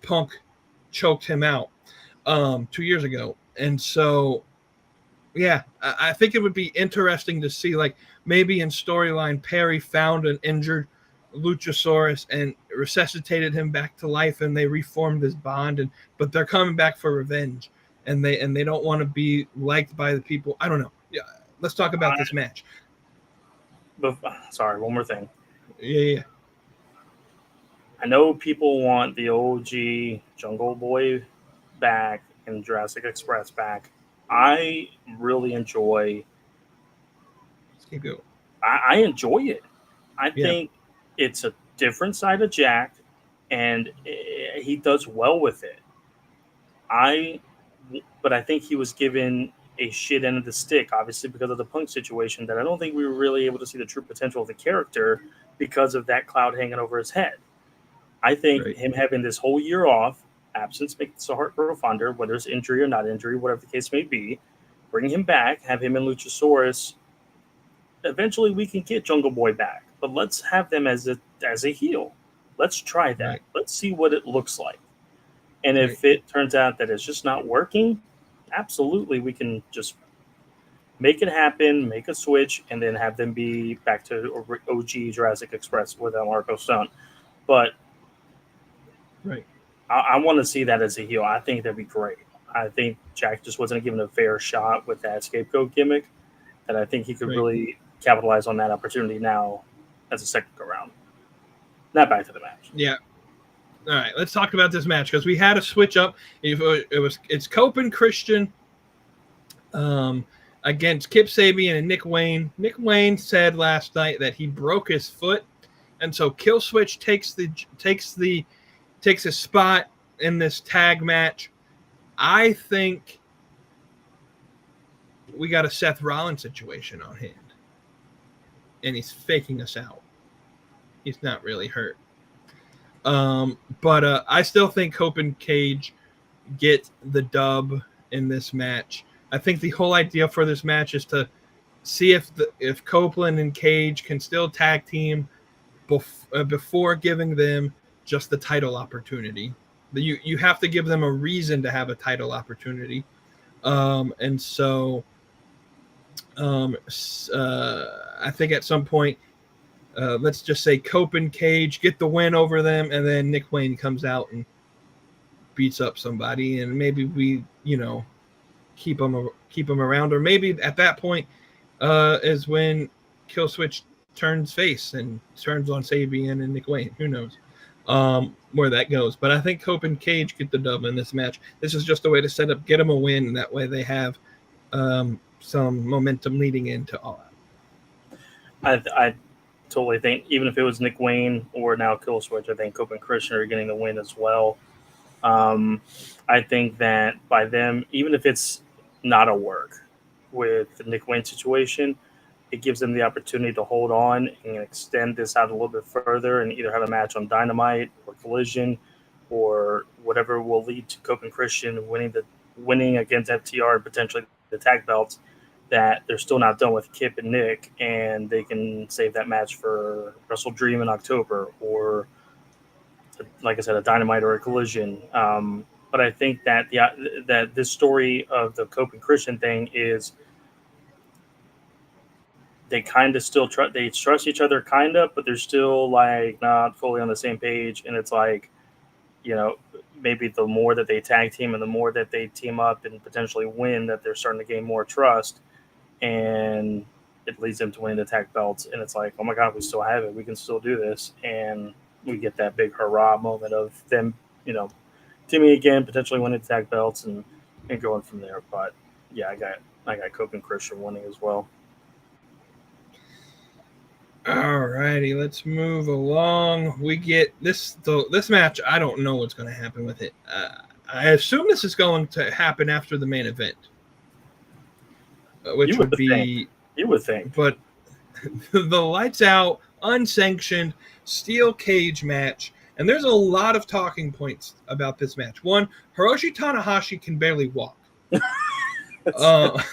Punk choked him out 2 years ago. And so, yeah, I think it would be interesting to see, like, maybe in storyline, Perry found an injured Luchasaurus and resuscitated him back to life, and they reformed this bond. But they're coming back for revenge, and they don't want to be liked by the people. I don't know. Yeah, let's talk about this match. Sorry, one more thing. Yeah. I know people want the OG Jungle Boy back and Jurassic Express back. I really enjoy. Scapegoat. I enjoy it. I think it's a different side of Jack, and he does well with it. But I think he was given a shit end of the stick, obviously because of the Punk situation, that I don't think we were really able to see the true potential of the character because of that cloud hanging over his head. I think him having this whole year off, absence makes the heart grow fonder, whether it's injury or not injury, whatever the case may be, bring him back, have him and Luchasaurus. Eventually we can get Jungle Boy back, but let's have them as a heel. Let's try that. Right. Let's see what it looks like. And if it turns out that it's just not working, absolutely we can just make it happen, make a switch, and then have them be back to OG Jurassic Express without Marco Stunt. But I want to see that as a heel. I think that'd be great. I think Jack just wasn't given a fair shot with that scapegoat gimmick, and I think he could really capitalize on that opportunity now as a second go round. Now back to the match. Yeah. All right, let's talk about this match because we had a switch up. It's Cope and Christian against Kip Sabian and Nick Wayne. Nick Wayne said last night that he broke his foot, and so Killswitch takes his spot in this tag match. I think we got a Seth Rollins situation on hand, and he's faking us out. He's not really hurt. But I still think Hope and Cage get the dub in this match. I think the whole idea for this match is to see if Copeland and Cage can still tag team before giving them just the title opportunity. You have to give them a reason to have a title opportunity. And so I think at some point, let's just say Cope and Cage get the win over them, and then Nick Wayne comes out and beats up somebody, and maybe we, keep them around, or maybe at that point is when Killswitch turns face and turns on Sabian and Nick Wayne. Who knows where that goes? But I think Cope and Cage get the dub in this match. This is just a way to get them a win, and that way they have some momentum leading into All Out. I totally think, even if it was Nick Wayne or now Killswitch, I think Cope and Christian are getting the win as well. I think that by them, even if it's not a work with the Nick Wayne situation, it gives them the opportunity to hold on and extend this out a little bit further and either have a match on Dynamite or Collision or whatever will lead to Cope and Christian winning against FTR and potentially the tag belts, that they're still not done with Kip and Nick, and they can save that match for Wrestle Dream in October, or, like I said, a Dynamite or a Collision. But I think that that this story of the Cope and Christian thing is they kind of still trust each other, kind of, but they're still like not fully on the same page. And it's like, maybe the more that they tag team and the more that they team up and potentially win, that they're starting to gain more trust, and it leads them to winning the tag belts. And it's like, oh my God, we still have it. We can still do this. And we get that big hurrah moment of them, teaming again, potentially winning the tag belts and going from there. But yeah, I got Coke and Christian winning as well. All righty, let's move along. We get this match. I don't know what's going to happen with it. I assume this is going to happen after the main event, which would be. You would think, but the lights out, unsanctioned steel cage match, and there's a lot of talking points about this match. One, Hiroshi Tanahashi can barely walk. I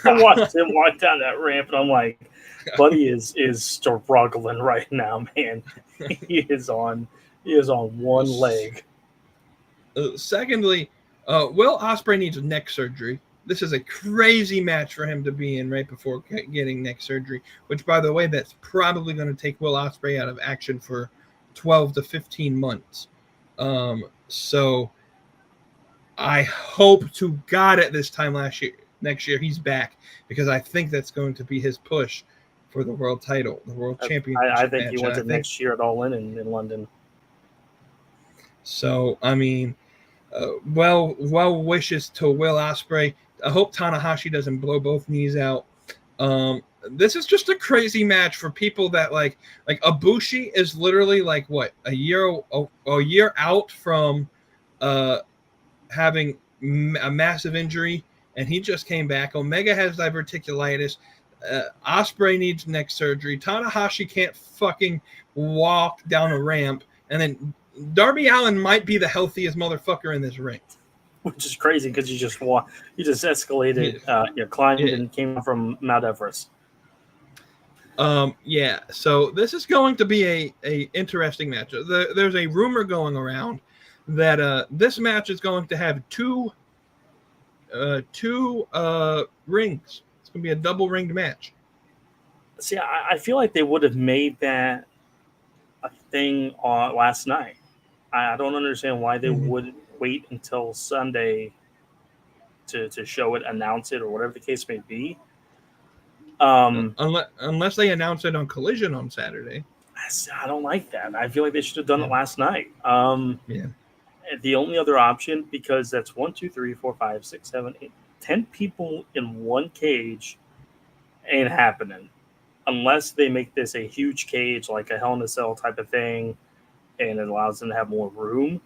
watched him walk down that ramp, and I'm like, buddy is struggling right now, man. He is on one leg. Secondly, Will Ospreay needs neck surgery. This is a crazy match for him to be in right before getting neck surgery, which, by the way, that's probably going to take Will Ospreay out of action for 12 to 15 months. So I hope to God at this time next year, he's back, because I think that's going to be his push for the world title, the world championship. I think he wants it next year at All In London. So, I mean, well wishes to Will Ospreay. I hope Tanahashi doesn't blow both knees out. This is just a crazy match for people that like Ibushi is literally like what, a year out from having a massive injury, and he just came back. Omega has diverticulitis. Ospreay needs neck surgery. Tanahashi can't fucking walk down a ramp, and then Darby Allin might be the healthiest motherfucker in this ring. Which is crazy because you just escalated, climbed and came from Mount Everest. Yeah. So this is going to be a interesting match. There's a rumor going around that this match is going to have two rings. It's going to be a double ringed match. See, I feel like they would have made that a thing last night. I don't understand why they would wait until Sunday to show it, announce it, or whatever the case may be. Unless they announce it on Collision on Saturday. I don't like that. I feel like they should have done it last night. Yeah. The only other option, because that's 1, 2, 3, 4, 5, 6, 7, 8, 10 people in one cage, ain't happening. Unless they make this a huge cage, like a Hell in a Cell type of thing, and it allows them to have more room.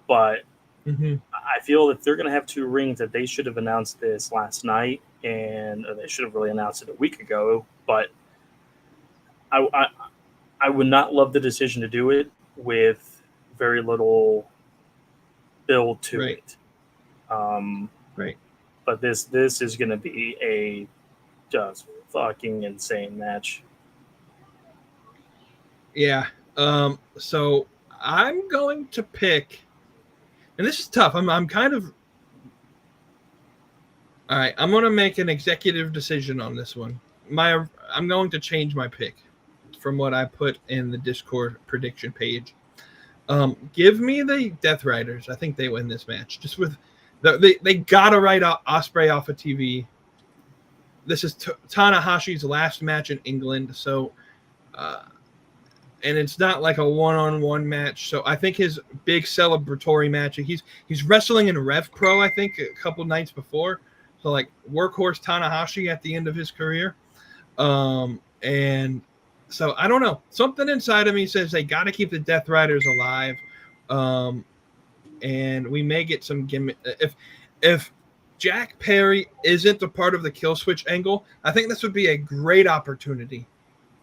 But I feel if they're going to have two rings, that they should have announced this last night, and they should have really announced it a week ago. But I would not love the decision to do it with very little build to it. Right. But this is going to be a just fucking insane match. Yeah. So I'm going to pick, and this is tough. I'm kind of. All right. I'm going to make an executive decision on this one. I'm going to change my pick from what I put in the Discord prediction page. Give me the Death Riders. I think they win this match. Just with they gotta write Ospreay off of TV. This is Tanahashi's last match in England, so and it's not like a one-on-one match. So I think his big celebratory match. He's wrestling in Rev Pro, I think, a couple nights before. So like workhorse Tanahashi at the end of his career, and. So I don't know. Something inside of me says they got to keep the Death Riders alive, and we may get some gimmick. If Jack Perry isn't a part of the Kill Switch angle, I think this would be a great opportunity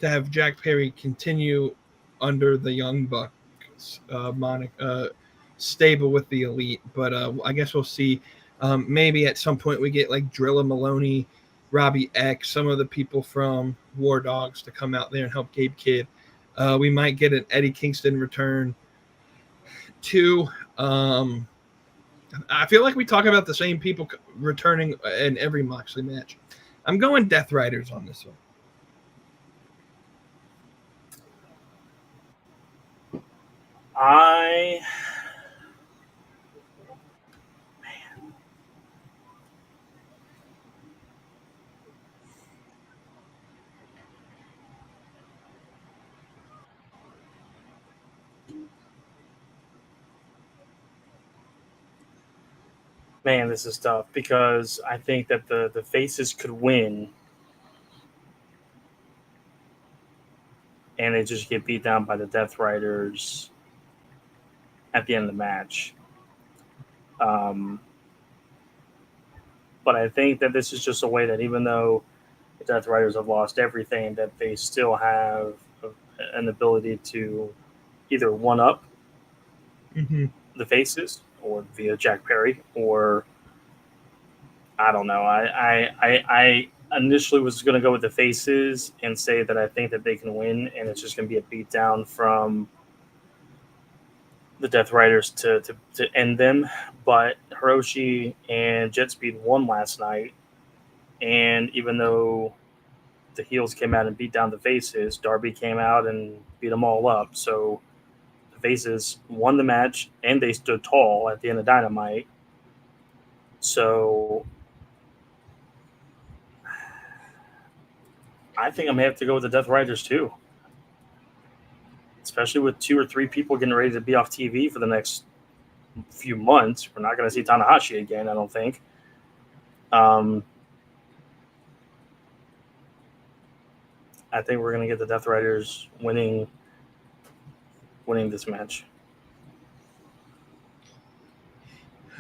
to have Jack Perry continue under the Young Bucks stable with the Elite. But I guess we'll see. Maybe at some point we get like Drilla Maloney, Robbie X, some of the people from War Dogs to come out there and help Gabe Kidd. We might get an Eddie Kingston return too. I feel like we talk about the same people returning in every Moxley match. I'm going Death Riders on this one. Man, this is tough because I think that the faces could win and they just get beat down by the Death Riders at the end of the match. Um, but I think that this is just a way that even though the Death Riders have lost everything, that they still have an ability to either one up the faces or via Jack Perry, or I don't know. I initially was going to go with the faces and say that I think that they can win, and it's just going to be a beatdown from the Death Riders to end them. But Hiroshi and Jet Speed won last night, and even though the heels came out and beat down the faces, Darby came out and beat them all up. So the faces won the match, and they stood tall at the end of Dynamite. So I think I'm going to have to go with the Death Riders too. Especially with 2 or 3 people getting ready to be off TV for the next few months. We're not going to see Tanahashi again, I don't think. I think we're going to get the Death Riders winning this match.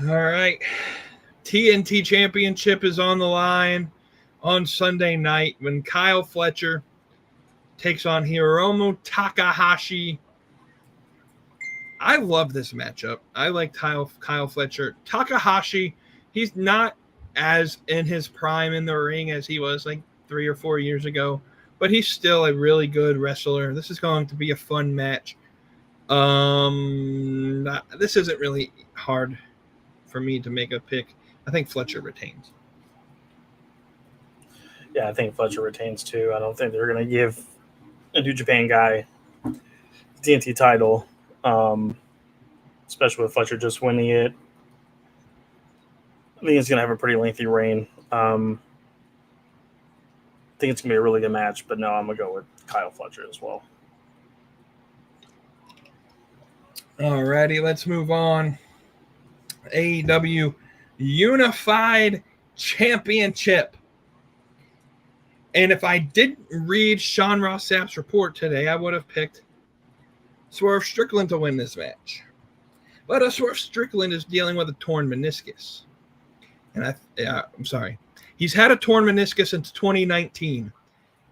All right. TNT Championship is on the line on Sunday night when Kyle Fletcher takes on Hiromu Takahashi. I love this matchup. I like Kyle Fletcher. Takahashi, he's not as in his prime in the ring as he was like 3 or 4 years ago, but he's still a really good wrestler. This is going to be a fun match. This isn't really hard for me to make a pick. I think Fletcher retains. Yeah, I think Fletcher retains too. I don't think they're going to give a New Japan guy the TNT title, especially with Fletcher just winning it. I think it's going to have a pretty lengthy reign. I think it's going to be a really good match, but no, I'm going to go with Kyle Fletcher as well. Alrighty, let's move on. AEW Unified Championship. And if I didn't read Sean Ross Sapp's report today, I would have picked Swerve Strickland to win this match. But Swerve Strickland is dealing with a torn meniscus. And I'm sorry. He's had a torn meniscus since 2019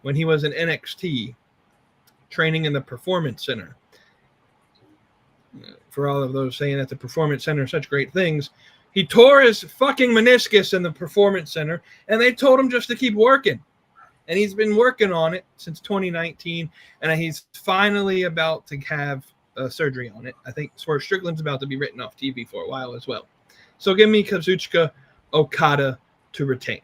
when he was in NXT training in the Performance Center. For all of those saying that the Performance Center are such great things, he tore his fucking meniscus in the Performance Center, and they told him just to keep working. And he's been working on it since 2019, and he's finally about to have surgery on it. I think Swerve Strickland's about to be written off TV for a while as well. So give me Kazuchika Okada to retain.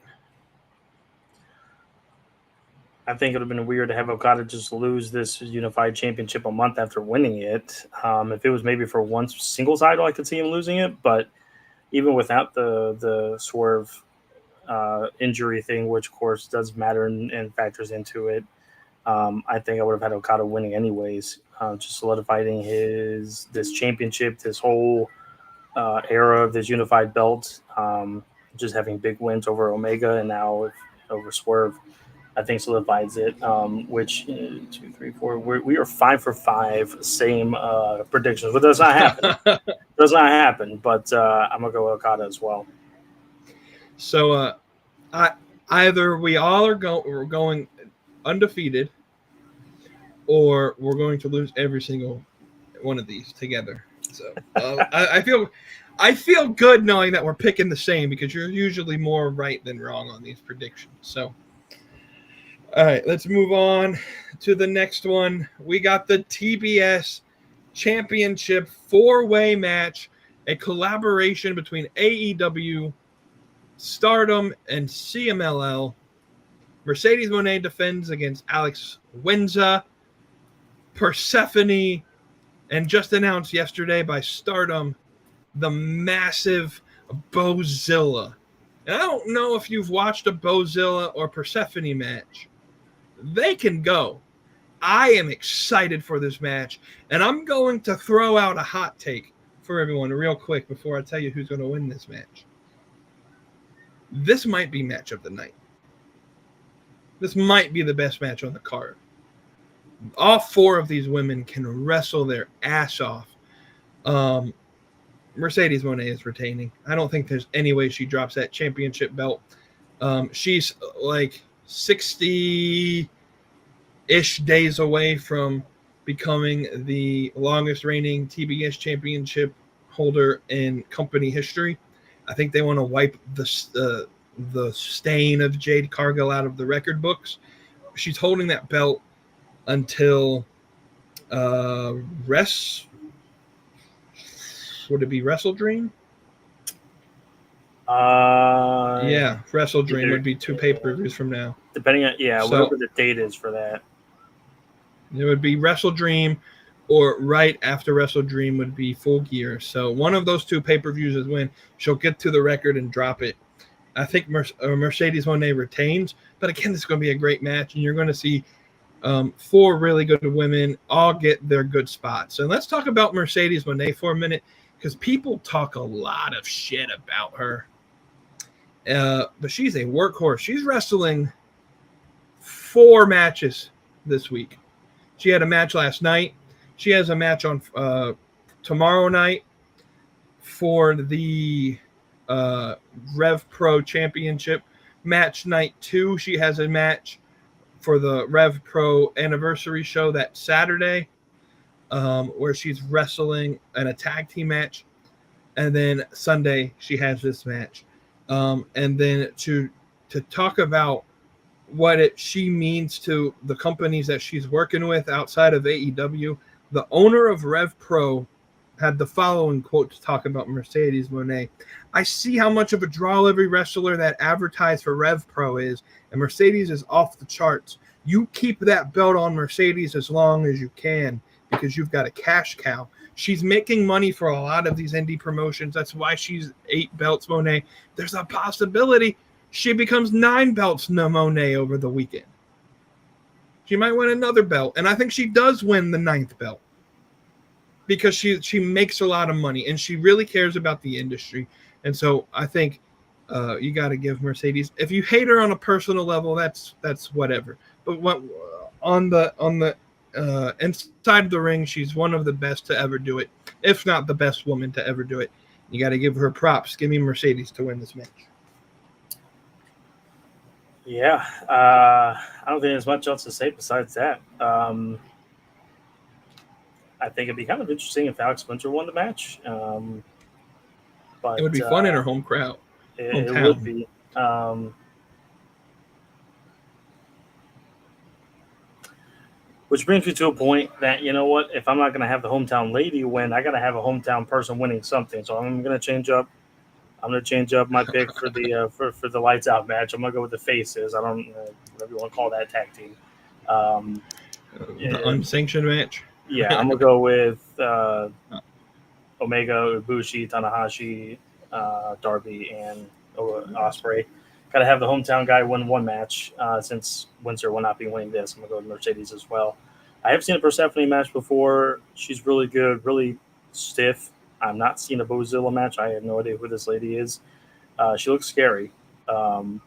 I think it would have been weird to have Okada just lose this Unified Championship a month after winning it. If it was maybe for one single title, I could see him losing it. But even without the Swerve injury thing, which of course does matter and factors into it, I think I would have had Okada winning anyways, just solidifying this championship, this whole era of this unified belt, just having big wins over Omega and now over Swerve. I think solidifies it, which 2, 3, 4. We are 5 for 5, same predictions. But does not happen. Does not happen. But I'm gonna go with Okada as well. So either we all are we're going undefeated, or we're going to lose every single one of these together. So I feel good knowing that we're picking the same, because you're usually more right than wrong on these predictions. So. All right, let's move on to the next one. We got the TBS Championship 4-way match, a collaboration between AEW, Stardom, and CMLL. Mercedes Moné defends against Alex Wenza. Persephone, and just announced yesterday by Stardom, the massive Bozilla. And I don't know if you've watched a Bozilla or Persephone match. They can go. I am excited for this match, and I'm going to throw out a hot take for everyone real quick before I tell you who's going to win this match. this might be match of the night. This might be the best match on the card. All four of these women can wrestle their ass off. Mercedes Moné is retaining. I don't think there's any way she drops that championship belt. She's like 60-ish days away from becoming the longest reigning TBS championship holder in company history. I think they want to wipe the stain of Jade Cargill out of the record books. She's holding that belt until would it be Wrestle Dream? Yeah, Wrestle Dream would be 2 pay-per-views from now. Depending on whatever the date is for that. It would be Wrestle Dream, or right after Wrestle Dream would be Full Gear. So one of those 2 pay-per-views is when she'll get to the record and drop it. I think Mercedes Moné retains, but again, this is going to be a great match, and you're going to see 4 really good women all get their good spots. And let's talk about Mercedes Moné for a minute, because people talk a lot of shit about her. But she's a workhorse. She's wrestling 4 matches this week. She had a match last night. She has a match on tomorrow night for the Rev Pro Championship. Match night 2, she has a match for the Rev Pro anniversary show that Saturday, where she's wrestling in a tag team match. And then Sunday, she has this match. And then to talk about what she means to the companies that she's working with outside of AEW, the owner of Rev Pro had the following quote to talk about Mercedes Moné. I see how much of a draw every wrestler that advertised for Rev Pro is, and Mercedes is off the charts. You keep that belt on Mercedes as long as you can, because you've got a cash cow. She's making money for a lot of these indie promotions. That's why she's 8 belts Moné. There's a possibility she becomes 9 belts Moné over the weekend. She might win another belt, and I think she does win the 9th belt, because she makes a lot of money, and she really cares about the industry. And so I think you got to give Mercedes. If you hate her on a personal level, that's whatever. But on the inside the ring, she's one of the best to ever do it, if not the best woman to ever do it. You got to give her props. Give me Mercedes to win this match. Yeah, I don't think there's much else to say besides that. I think it'd be kind of interesting if Alex Winter won the match. But it would be fun in her home crowd. It would be. Which brings me to a point that, you know what, if I'm not going to have the hometown lady win, I got to have a hometown person winning something. So I'm going to change up. I'm going to change up my pick for the for the lights out match. I'm going to go with the Faces. I don't whatever you want to call that tag team. The unsanctioned match. Yeah, I'm going to go with Omega, Ibushi, Tanahashi, Darby, and Ospreay. Got to have the hometown guy win one match since Windsor will not be winning this. I'm going to go with Mercedes as well. I have seen a Persephone match before. She's really good, really stiff. I've not seen a Bozilla match. I have no idea who this lady is. She looks scary. Maybe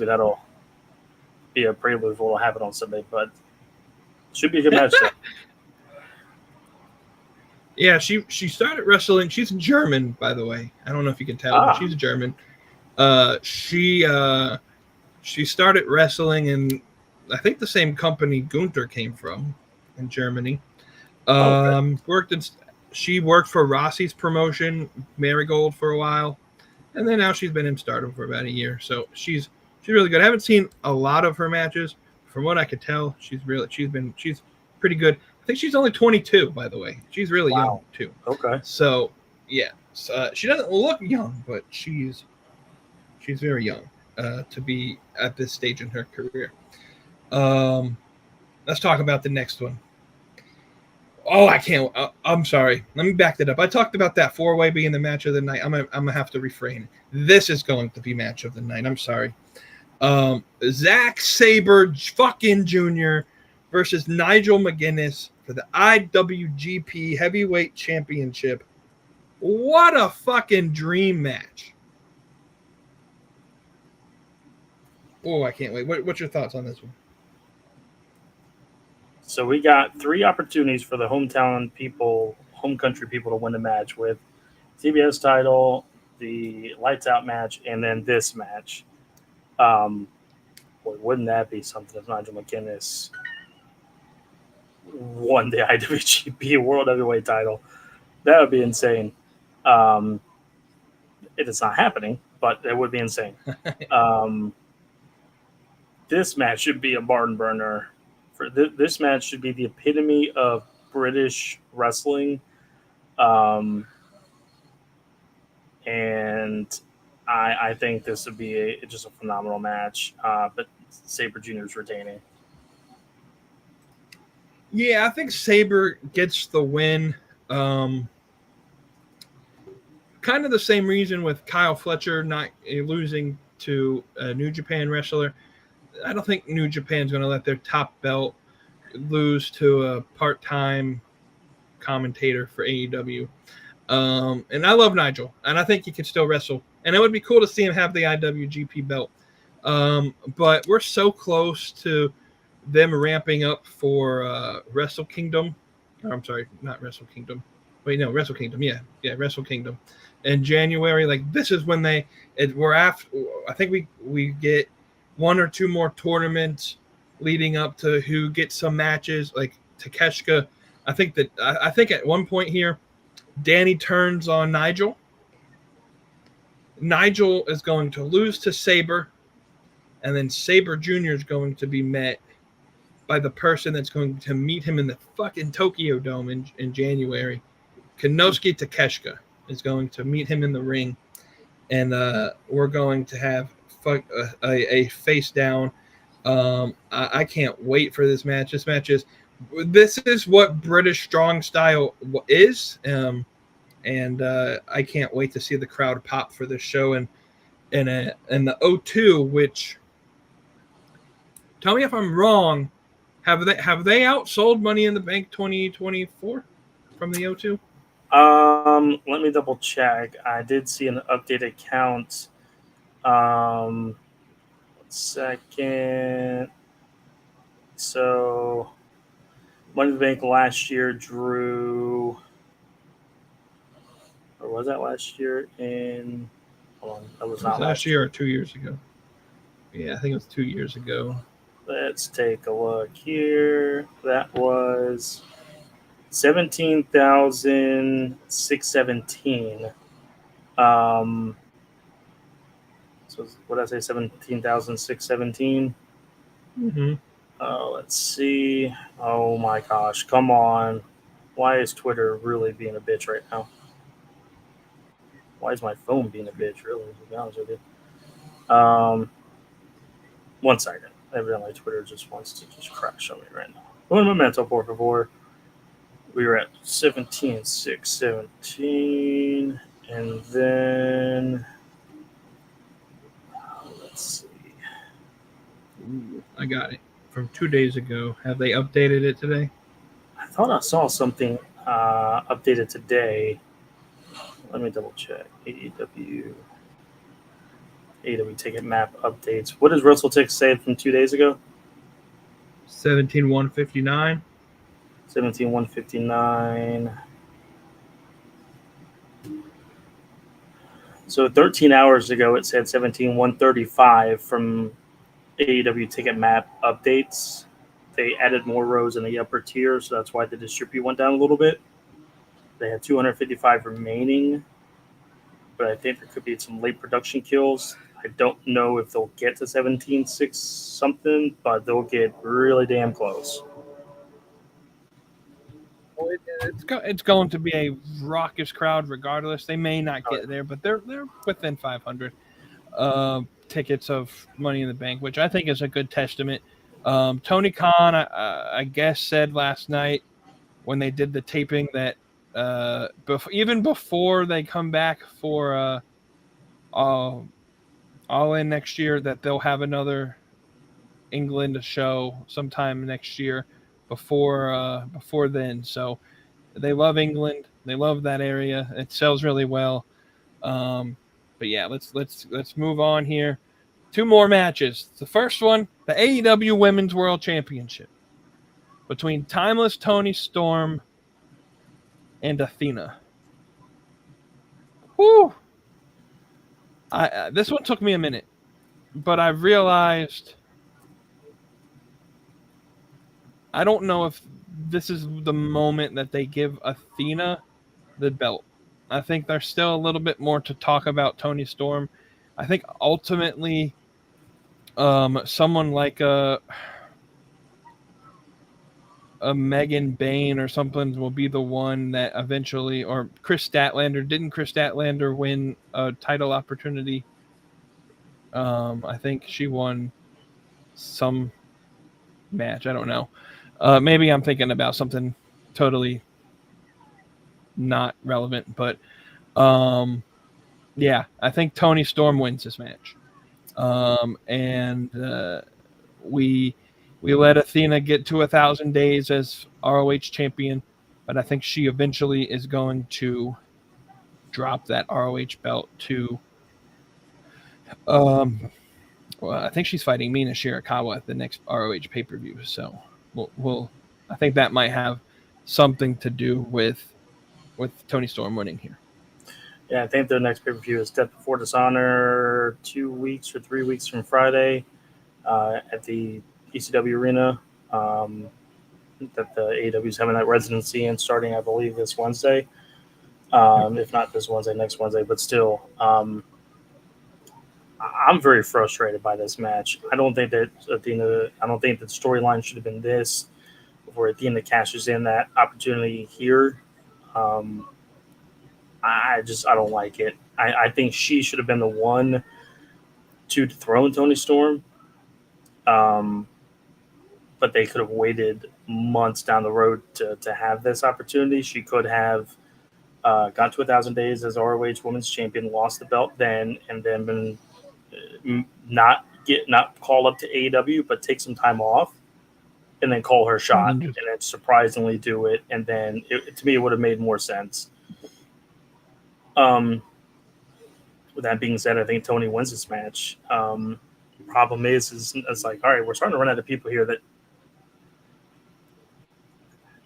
that'll be a prelude for what will happen on Sunday, but should be a good match. Yeah, she started wrestling. She's German, by the way. I don't know if you can tell, but she's German. She started wrestling in, I think, the same company Gunther came from in Germany. She worked for Rossi's promotion, Marigold, for a while, and then now she's been in Stardom for about a year. So she's really good. I haven't seen a lot of her matches. From what I could tell, she's pretty good. I think she's only 22, by the way. She's really young too. Okay. So yeah, she doesn't look young, but she's very young to be at this stage in her career. Let's talk about the next one. Oh, I can't. I'm sorry. Let me back that up. I talked about that 4-way being the match of the night. I'm gonna have to refrain. This is going to be match of the night. I'm sorry. Zack Sabre fucking Jr. versus Nigel McGuinness for the IWGP Heavyweight Championship. What a fucking dream match. Oh, I can't wait. What's your thoughts on this one? So we got 3 opportunities for the home country people to win the match with TBS title, the lights out match, and then this match. Boy, wouldn't that be something if Nigel McGuinness won the IWGP World Heavyweight title? That would be insane. It is not happening, but it would be insane. This match should be a barn burner. This match should be the epitome of British wrestling. And I think this would be just a phenomenal match. But Sabre Jr. is retaining. Yeah, I think Sabre gets the win. Kind of the same reason with Kyle Fletcher not losing to a New Japan wrestler. I don't think New Japan's going to let their top belt lose to a part-time commentator for AEW. And I love Nigel, and I think he could still wrestle. And it would be cool to see him have the IWGP belt. But we're so close to them ramping up for Wrestle Kingdom. I'm sorry, not Wrestle Kingdom. Wait, no, Wrestle Kingdom. Yeah, Wrestle Kingdom. In January, like this is when we're after. I think we get 1 or 2 more tournaments leading up to who gets some matches. Like Takeshita, I think at one point here, Danny turns on Nigel. Nigel is going to lose to Sabre, and then Sabre Jr. is going to be met by the person that's going to meet him in the fucking Tokyo Dome in January. Konosuke Takeshita is going to meet him in the ring, and we're going to have a face down. I can't wait for this match. This is what British strong style is, and I can't wait to see the crowd pop for this show. And the O2, which, tell me if I'm wrong, have they outsold Money in the Bank 2024 from the O2? Let me double check. I did see an updated count. 1 second. So, Money in the Bank last year drew, or was that last year? Hold on, that was not last year or 2 years ago. Yeah, I think it was 2 years ago. Let's take a look here. That was 17,617. So what did I say? 17,617. Mm-hmm. Let's see. Oh my gosh! Come on. Why is Twitter really being a bitch right now? Why is my phone being a bitch? Really, to be honest with you. 1 second. Evidently, Twitter just wants to just crash on me right now. Un momento, por favor. We were at 17,617, and then let's see. Ooh, I got it from 2 days ago. Have they updated it today? I thought I saw something updated today. Let me double check. AEW ticket map updates. What does WrestleTix say from 2 days ago? 17,159. 17,159. So 13 hours ago, it said 17,135 from AEW ticket map updates. They added more rows in the upper tier, so that's why the distribute went down a little bit. They had 255 remaining, but I think there could be some late production kills. I don't know if they'll get to 17.6 something, but they'll get really damn close. It's going to be a raucous crowd regardless. They may not get there, but they're within 500 tickets of Money in the Bank, which I think is a good testament. Tony Khan, I guess, said last night when they did the taping that even before they come back for All In next year, that they'll have another England show sometime next year before then. So they love England. They love that area. It sells really well. But yeah, let's move on here. 2 more matches. The first one, the AEW Women's World Championship between Timeless Toni Storm and Athena. Whew. This one took me a minute, but I realized I don't know if this is the moment that they give Athena the belt. I think there's still a little bit more to talk about Toni Storm. I think ultimately someone like a Megan Bain or something will be the one that eventually, or Chris Statlander. Didn't Chris Statlander win a title opportunity? I think she won some match. I don't know. Maybe I'm thinking about something totally not relevant, but yeah, I think Toni Storm wins this match. And we let Athena get to 1,000 days as ROH champion, but I think she eventually is going to drop that ROH belt to well, I think she's fighting Mina Shirakawa at the next ROH pay-per-view. So we'll I think that might have something to do with Toni Storm winning here. Yeah, I think their next pay-per-view is Death Before Dishonor 2 weeks or 3 weeks from Friday at the ECW Arena that the AEW is having that residency in starting, I believe, this Wednesday. If not this Wednesday, next Wednesday. But still, I'm very frustrated by this match. I don't think that the storyline should have been this before Athena cashes in that opportunity here. I don't like it. I think she should have been the one to dethrone Toni Storm. But they could have waited months down the road to have this opportunity. She could have got to 1,000 days as ROH Women's Champion, lost the belt then, and then been not call up to AEW, but take some time off, and then call her shot, and then surprisingly do it. And then to me, it would have made more sense. With that being said, I think Toni wins this match. Problem is it's like, all right, we're starting to run out of people here that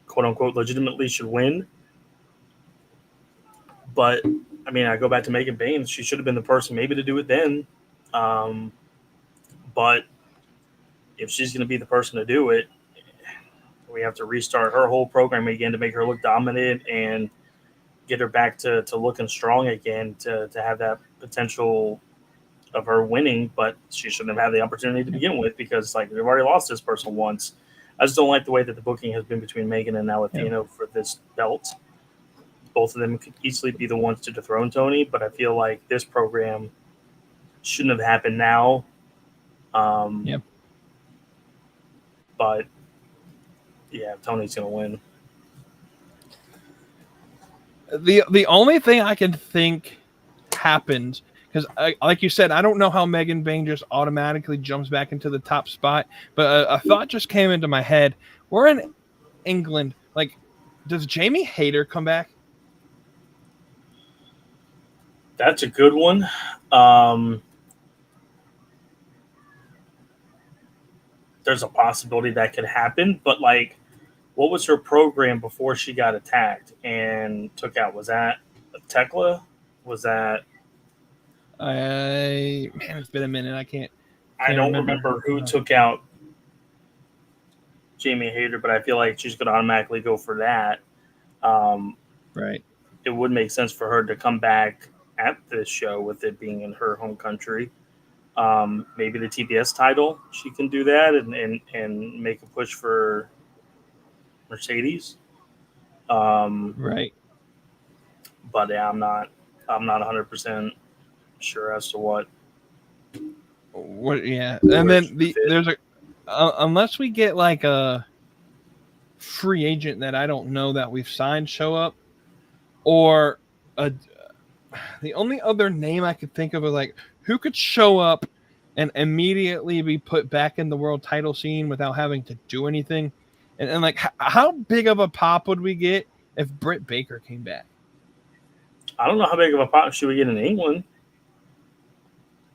quote unquote legitimately should win. But I mean, I go back to Megan Bain. She should have been the person maybe to do it then. But if she's going to be the person to do it, we have to restart her whole program again to make her look dominant and get her back to looking strong again to have that potential of her winning. But she shouldn't have had the opportunity to begin with because, like, we've already lost this person once. I just don't like the way that the booking has been between Megan and now Athena for this belt. Both of them could easily be the ones to dethrone Toni, but I feel like this program shouldn't have happened now. But yeah, Toni's going to win. The only thing I can think happens, because like you said, I don't know how Megan Bain just automatically jumps back into the top spot, but a thought just came into my head. We're in England. Like, does Jamie Hayter come back? That's a good one. There's a possibility that could happen, but like, what was her program before she got attacked and took out? Was that Tekla? Was that? Man, it's been a minute. I don't remember who took out Jamie Hayter, but I feel like she's going to automatically go for that. Right. It would make sense for her to come back at this show with it being in her home country. Maybe the TBS title, she can do that and make a push for Mercedes. Right. But yeah, I'm not 100% sure as to what. Yeah, and then there's a unless we get like a free agent that I don't know that we've signed show up, or the only other name I could think of is like who could show up and immediately be put back in the world title scene without having to do anything, and like how big of a pop would we get if Britt Baker came back? I don't know how big of a pop she would get in England.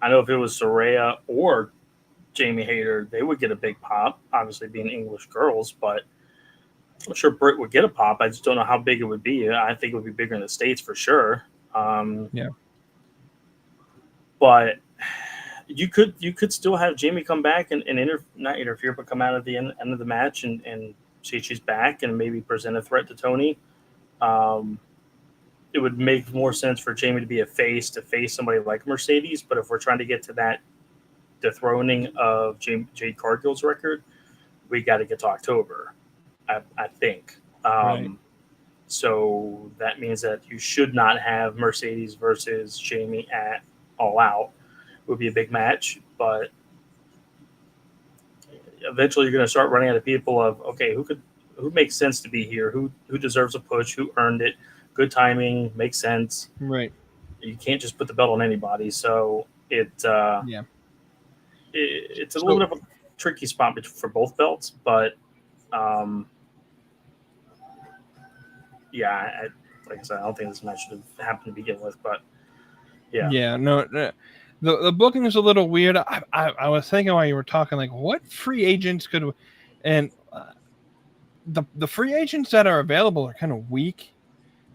I know if it was Soraya or Jamie Hayter, they would get a big pop, obviously being English girls, but I'm sure Britt would get a pop. I just don't know how big it would be. I think it would be bigger in the States for sure. Yeah. But you could still have Jamie come back and not interfere, but come out at the end of the match and see she's back and maybe present a threat to Tony. It would make more sense for Jamie to be a face to face somebody like Mercedes. But if we're trying to get to that dethroning of Jade Cargill's record, we got to get to October, I think. Right. So that means that you should not have Mercedes versus Jamie at All Out. It would be a big match, but eventually you're going to start running out of people of, okay, who makes sense to be here, who deserves a push, who earned it, good timing, makes sense. Right. You can't just put the belt on anybody. So it's a little bit of a tricky spot for both belts, but like I said, I don't think this match should have happened to begin with, but no, the booking is a little weird. I was thinking while you were talking, like, what free agents could, and the free agents that are available are kind of weak.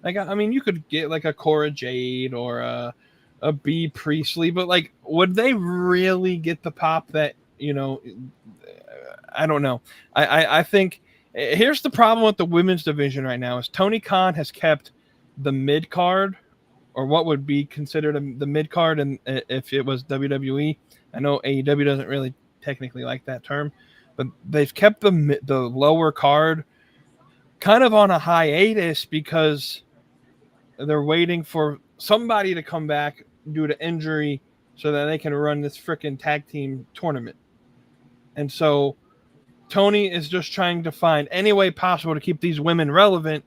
Like, I mean, you could get like a Cora Jade or a Bea Priestley, but like, would they really get the pop that, I don't know. I think here's the problem with the women's division right now is Tony Khan has kept the mid card, or what would be considered the mid card, and if it was WWE. I know AEW doesn't really technically like that term, but they've kept the lower card kind of on a hiatus because they're waiting for somebody to come back due to injury so that they can run this freaking tag team tournament. And so Tony is just trying to find any way possible to keep these women relevant.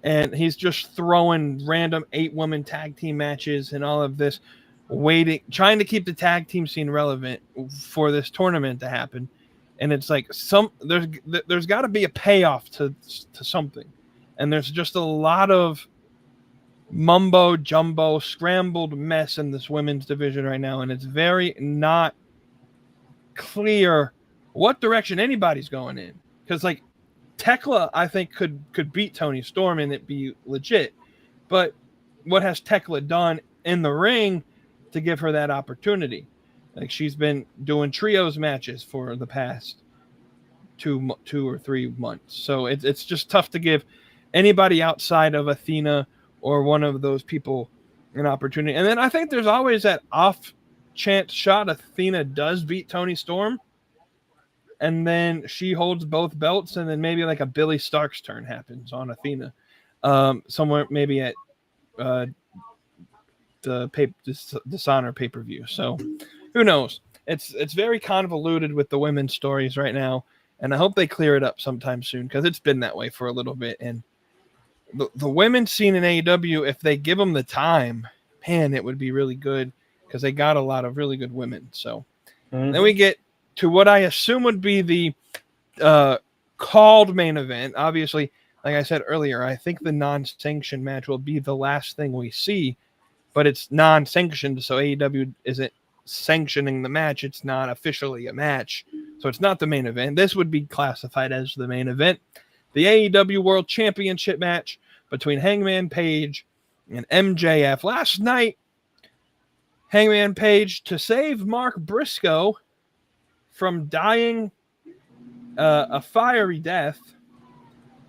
And he's just throwing random 8-woman tag team matches and all of this, trying to keep the tag team scene relevant for this tournament to happen. And it's like there's got to be a payoff to something. And there's just a lot of mumbo jumbo scrambled mess in this women's division right now, and it's very not clear what direction anybody's going in, because like Tekla I think could beat Toni Storm and it be legit, but what has Tekla done in the ring to give her that opportunity? Like, she's been doing trios matches for the past 2 or 3 months, so it's just tough to give anybody outside of Athena or one of those people an opportunity. And then I think there's always that off chance shot Athena does beat Toni Storm, and then she holds both belts, and then maybe like a Billy Starks turn happens on Athena, somewhere maybe at the Dishonor pay-per-view. So who knows? It's very convoluted with the women's stories right now, and I hope they clear it up sometime soon, because it's been that way for a little bit. And the women's scene in AEW, if they give them the time, man, it would be really good, because they got a lot of really good women. So then we get to what I assume would be the called main event. Obviously, like I said earlier, I think the non-sanctioned match will be the last thing we see, but it's non-sanctioned, so AEW isn't sanctioning the match. It's not officially a match, so it's not the main event. This would be classified as the main event. The AEW World Championship match between Hangman Page and MJF. Last night, Hangman Page, to save Mark Briscoe from dying a fiery death,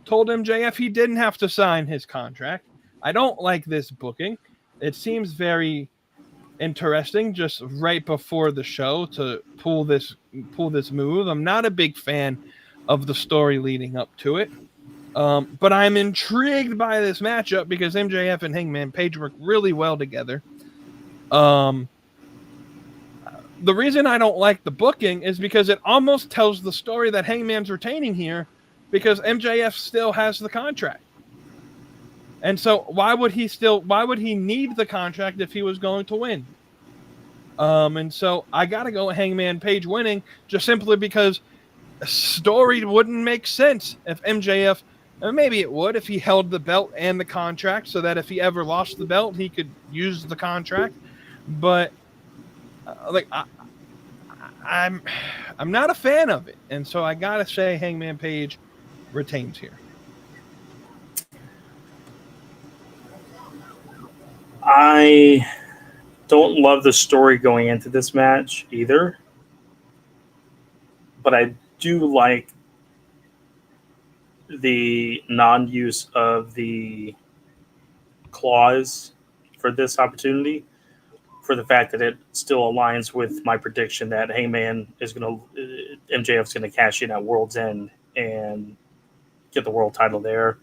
told MJF he didn't have to sign his contract. I don't like this booking. It seems very interesting just right before the show to pull this move. I'm not a big fan of the story leading up to it. But I'm intrigued by this matchup because MJF and Hangman Page work really well together. The reason I don't like the booking is because it almost tells the story that Hangman's retaining here, because MJF still has the contract. And so why would he need the contract if he was going to win? And so I got to go with Hangman Page winning, just simply because story wouldn't make sense if MJF Maybe it would if he held the belt and the contract, so that if he ever lost the belt, he could use the contract. But like I'm not a fan of it, and so I gotta say Hangman Page retains here. I don't love the story going into this match either, but I do like the non-use of the clause for this opportunity, for the fact that it still aligns with my prediction that Hangman is going to MJF's going to cash in at World's End and get the world title there,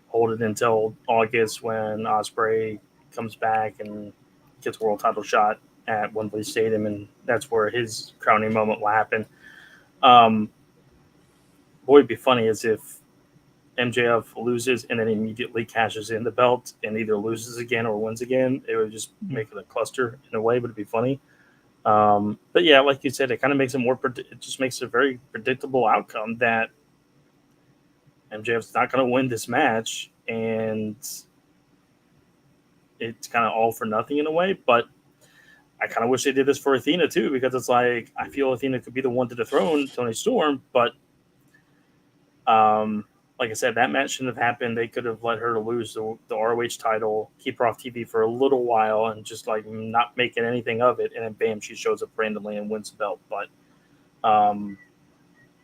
hold it until August when Ospreay comes back and gets a world title shot at Wembley Stadium, and that's where his crowning moment will happen. What would be funny is if MJF loses and then immediately cashes in the belt and either loses again or wins again. It would just make it a cluster in a way, but it'd be funny. But yeah, like you said, it kind of makes it more. It just makes it a very predictable outcome that MJF's not going to win this match, and it's kind of all for nothing in a way. But I kind of wish they did this for Athena too, because it's like I feel Athena could be the one to dethrone Toni Storm, but like I said, that match shouldn't have happened. They could have let her lose the ROH title, keep her off TV for a little while, and just like not making anything of it. And then bam, she shows up randomly and wins the belt. But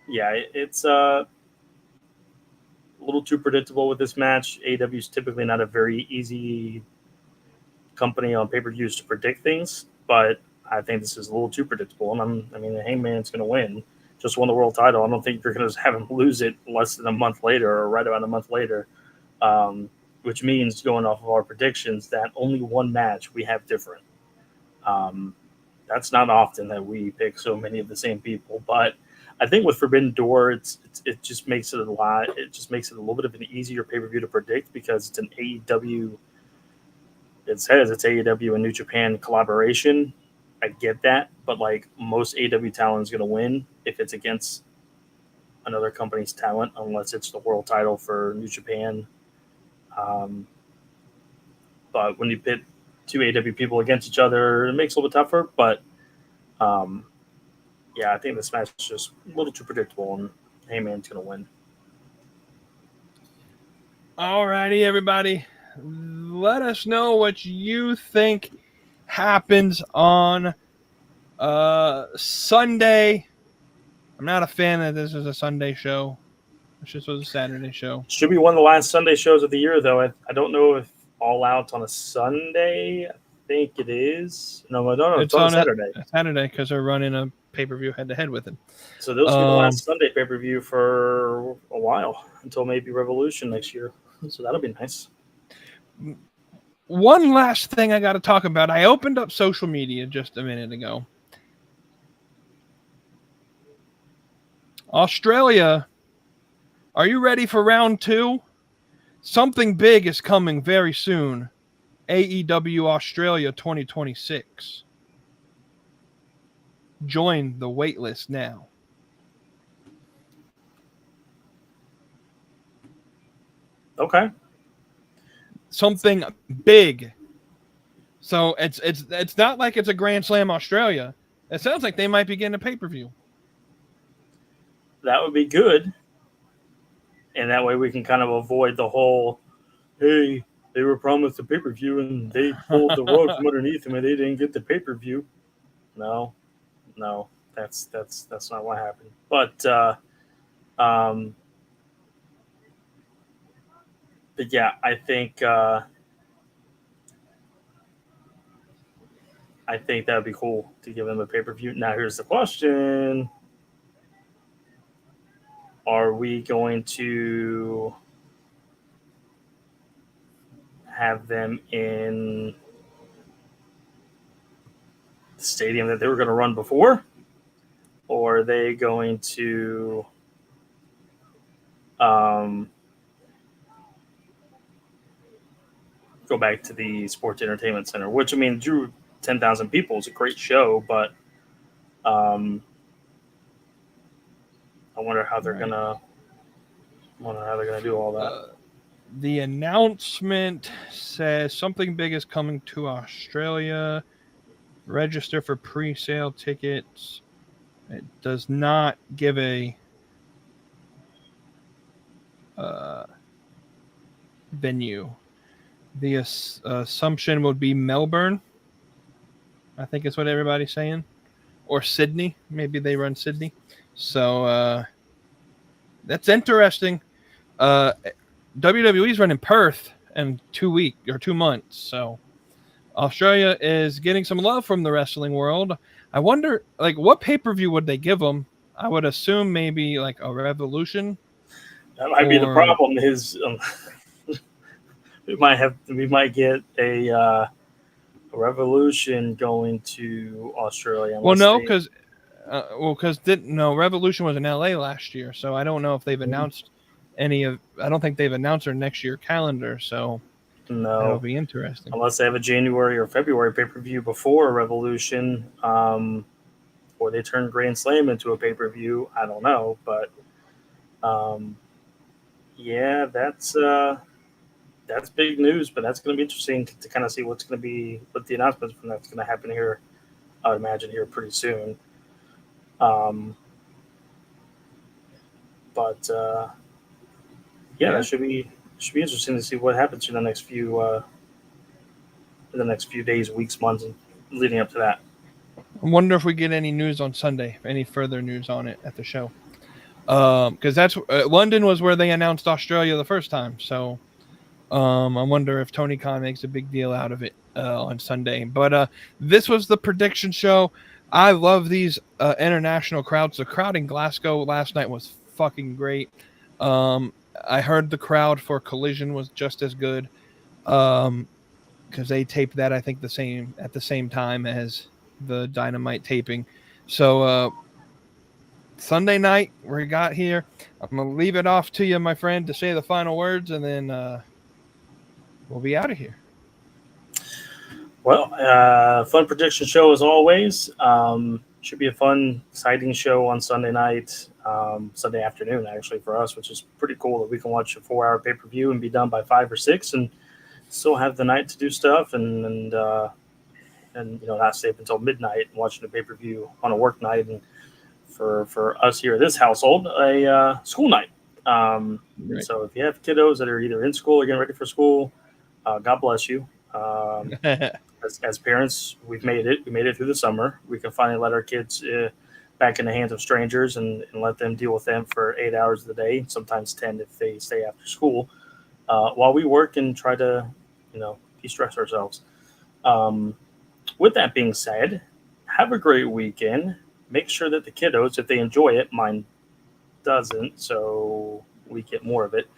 yeah, it's a little too predictable with this match. AEW is typically not a very easy company on pay-per-views to predict things, but I think this is a little too predictable. And I mean, the Hangman's going to win. Just won the world title. I don't think you're going to have him lose it less than a month later or right around a month later, which means going off of our predictions that only one match we have different. That's not often that we pick so many of the same people, but I think with Forbidden Door, it just makes it a lot. It just makes it a little bit of an easier pay-per-view to predict because it's an AEW. It says it's AEW and New Japan collaboration. I get that, but like most AEW talent is going to win if it's against another company's talent, unless it's the world title for New Japan. But when you pit two AEW people against each other, it makes it a little bit tougher. But yeah, I think this match is just a little too predictable, and Heyman's going to win. Alrighty, everybody. Let us know what you think happens on Sunday. I'm not a fan that this is a Sunday show. This just was a Saturday show. Should be one of the last Sunday shows of the year, though. I don't know if All Out's on a Sunday. I think it is. No, I don't know. It's on a Saturday. Saturday because they're running a pay-per-view head-to-head with it. So those will be the last Sunday pay-per-view for a while, until maybe Revolution next year. So that'll be nice. One last thing I got to talk about. I opened up social media just a minute ago. Australia, are you ready for round 2? Something big is coming very soon. AEW Australia 2026. Join the waitlist now. Okay. Something big. So it's not like it's a Grand Slam Australia. It sounds like they might be getting a pay-per-view. That would be good. And that way we can kind of avoid the whole, hey, they were promised a pay-per-view and they pulled the rug from underneath them and they didn't get the pay-per-view. No, that's not what happened. But yeah, I think that would be cool to give them a pay-per-view. Now here's the question. Are we going to have them in the stadium that they were going to run before? Or are they going to go back to the Sports Entertainment Center? Which, I mean, drew 10,000 people. It's a great show, but I wonder how they're going to Wonder how they're going to do all that. The announcement says something big is coming to Australia. Register for pre-sale tickets. It does not give a venue. The assumption would be Melbourne. I think is what everybody's saying. Or Sydney. Maybe they run Sydney. So that's interesting. WWE's running Perth in 2 months. So Australia is getting some love from the wrestling world. I wonder, like, what pay-per-view would they give them? I would assume maybe like a Revolution. That might be the problem. Is we might get a Revolution going to Australia. Well, no, because Revolution was in LA last year, so I don't know if they've announced any of. I don't think they've announced their next year calendar, so no, that'll be interesting. Unless they have a January or February pay-per-view before Revolution, or they turn Grand Slam into a pay-per-view. I don't know, but yeah, that's big news. But that's going to be interesting to kind of see what the announcements from that's going to happen here. I would imagine here pretty soon. That should be interesting to see what happens in the next few days, weeks, months, and leading up to that. I wonder if we get any news on Sunday, any further news on it at the show. Because that's London was where they announced Australia the first time. So I wonder if Tony Khan makes a big deal out of it on Sunday. But this was the prediction show. I love these international crowds. The crowd in Glasgow last night was fucking great. I heard the crowd for Collision was just as good because they taped that, I think, at the same time as the Dynamite taping. So Sunday night we got here. I'm going to leave it off to you, my friend, to say the final words, and then we'll be out of here. Well, fun prediction show as always. Should be a fun, exciting show on Sunday night, Sunday afternoon, actually, for us, which is pretty cool that we can watch a 4-hour pay-per-view and be done by 5 or 6 and still have the night to do stuff and not stay up until midnight watching the pay-per-view on a work night. And for us here at this household, a school night. Right. So if you have kiddos that are either in school or getting ready for school, God bless you. As parents, we made it through the summer. We can finally let our kids back in the hands of strangers and let them deal with them for 8 hours of the day, sometimes 10 if they stay after school, while we work and try to, de-stress ourselves. With that being said, have a great weekend. Make sure that the kiddos, if they enjoy it, mine doesn't, so we get more of it.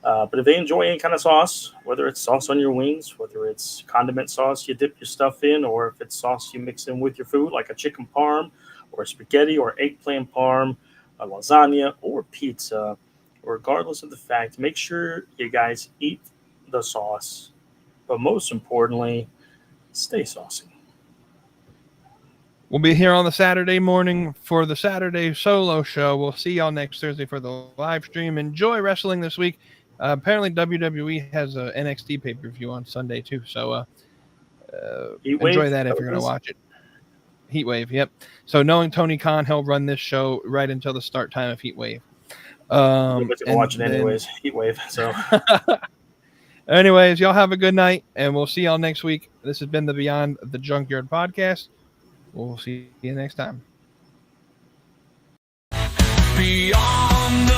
But if they enjoy any kind of sauce, whether it's sauce on your wings, whether it's condiment sauce you dip your stuff in, or if it's sauce you mix in with your food, like a chicken parm or spaghetti or eggplant parm, a lasagna or pizza, regardless of the fact, make sure you guys eat the sauce. But most importantly, stay saucy. We'll be here on the Saturday morning for the Saturday solo show. We'll see y'all next Thursday for the live stream. Enjoy wrestling this week. Apparently WWE has a NXT pay-per-view on Sunday too, so enjoy that if you're going to watch it. Heatwave, yep. So knowing Tony Khan, he'll run this show right until the start time of Heatwave. I'm watching anyways, Heatwave. So, anyways, y'all have a good night, and we'll see y'all next week. This has been the Beyond the Junkyard podcast. We'll see you next time. Beyond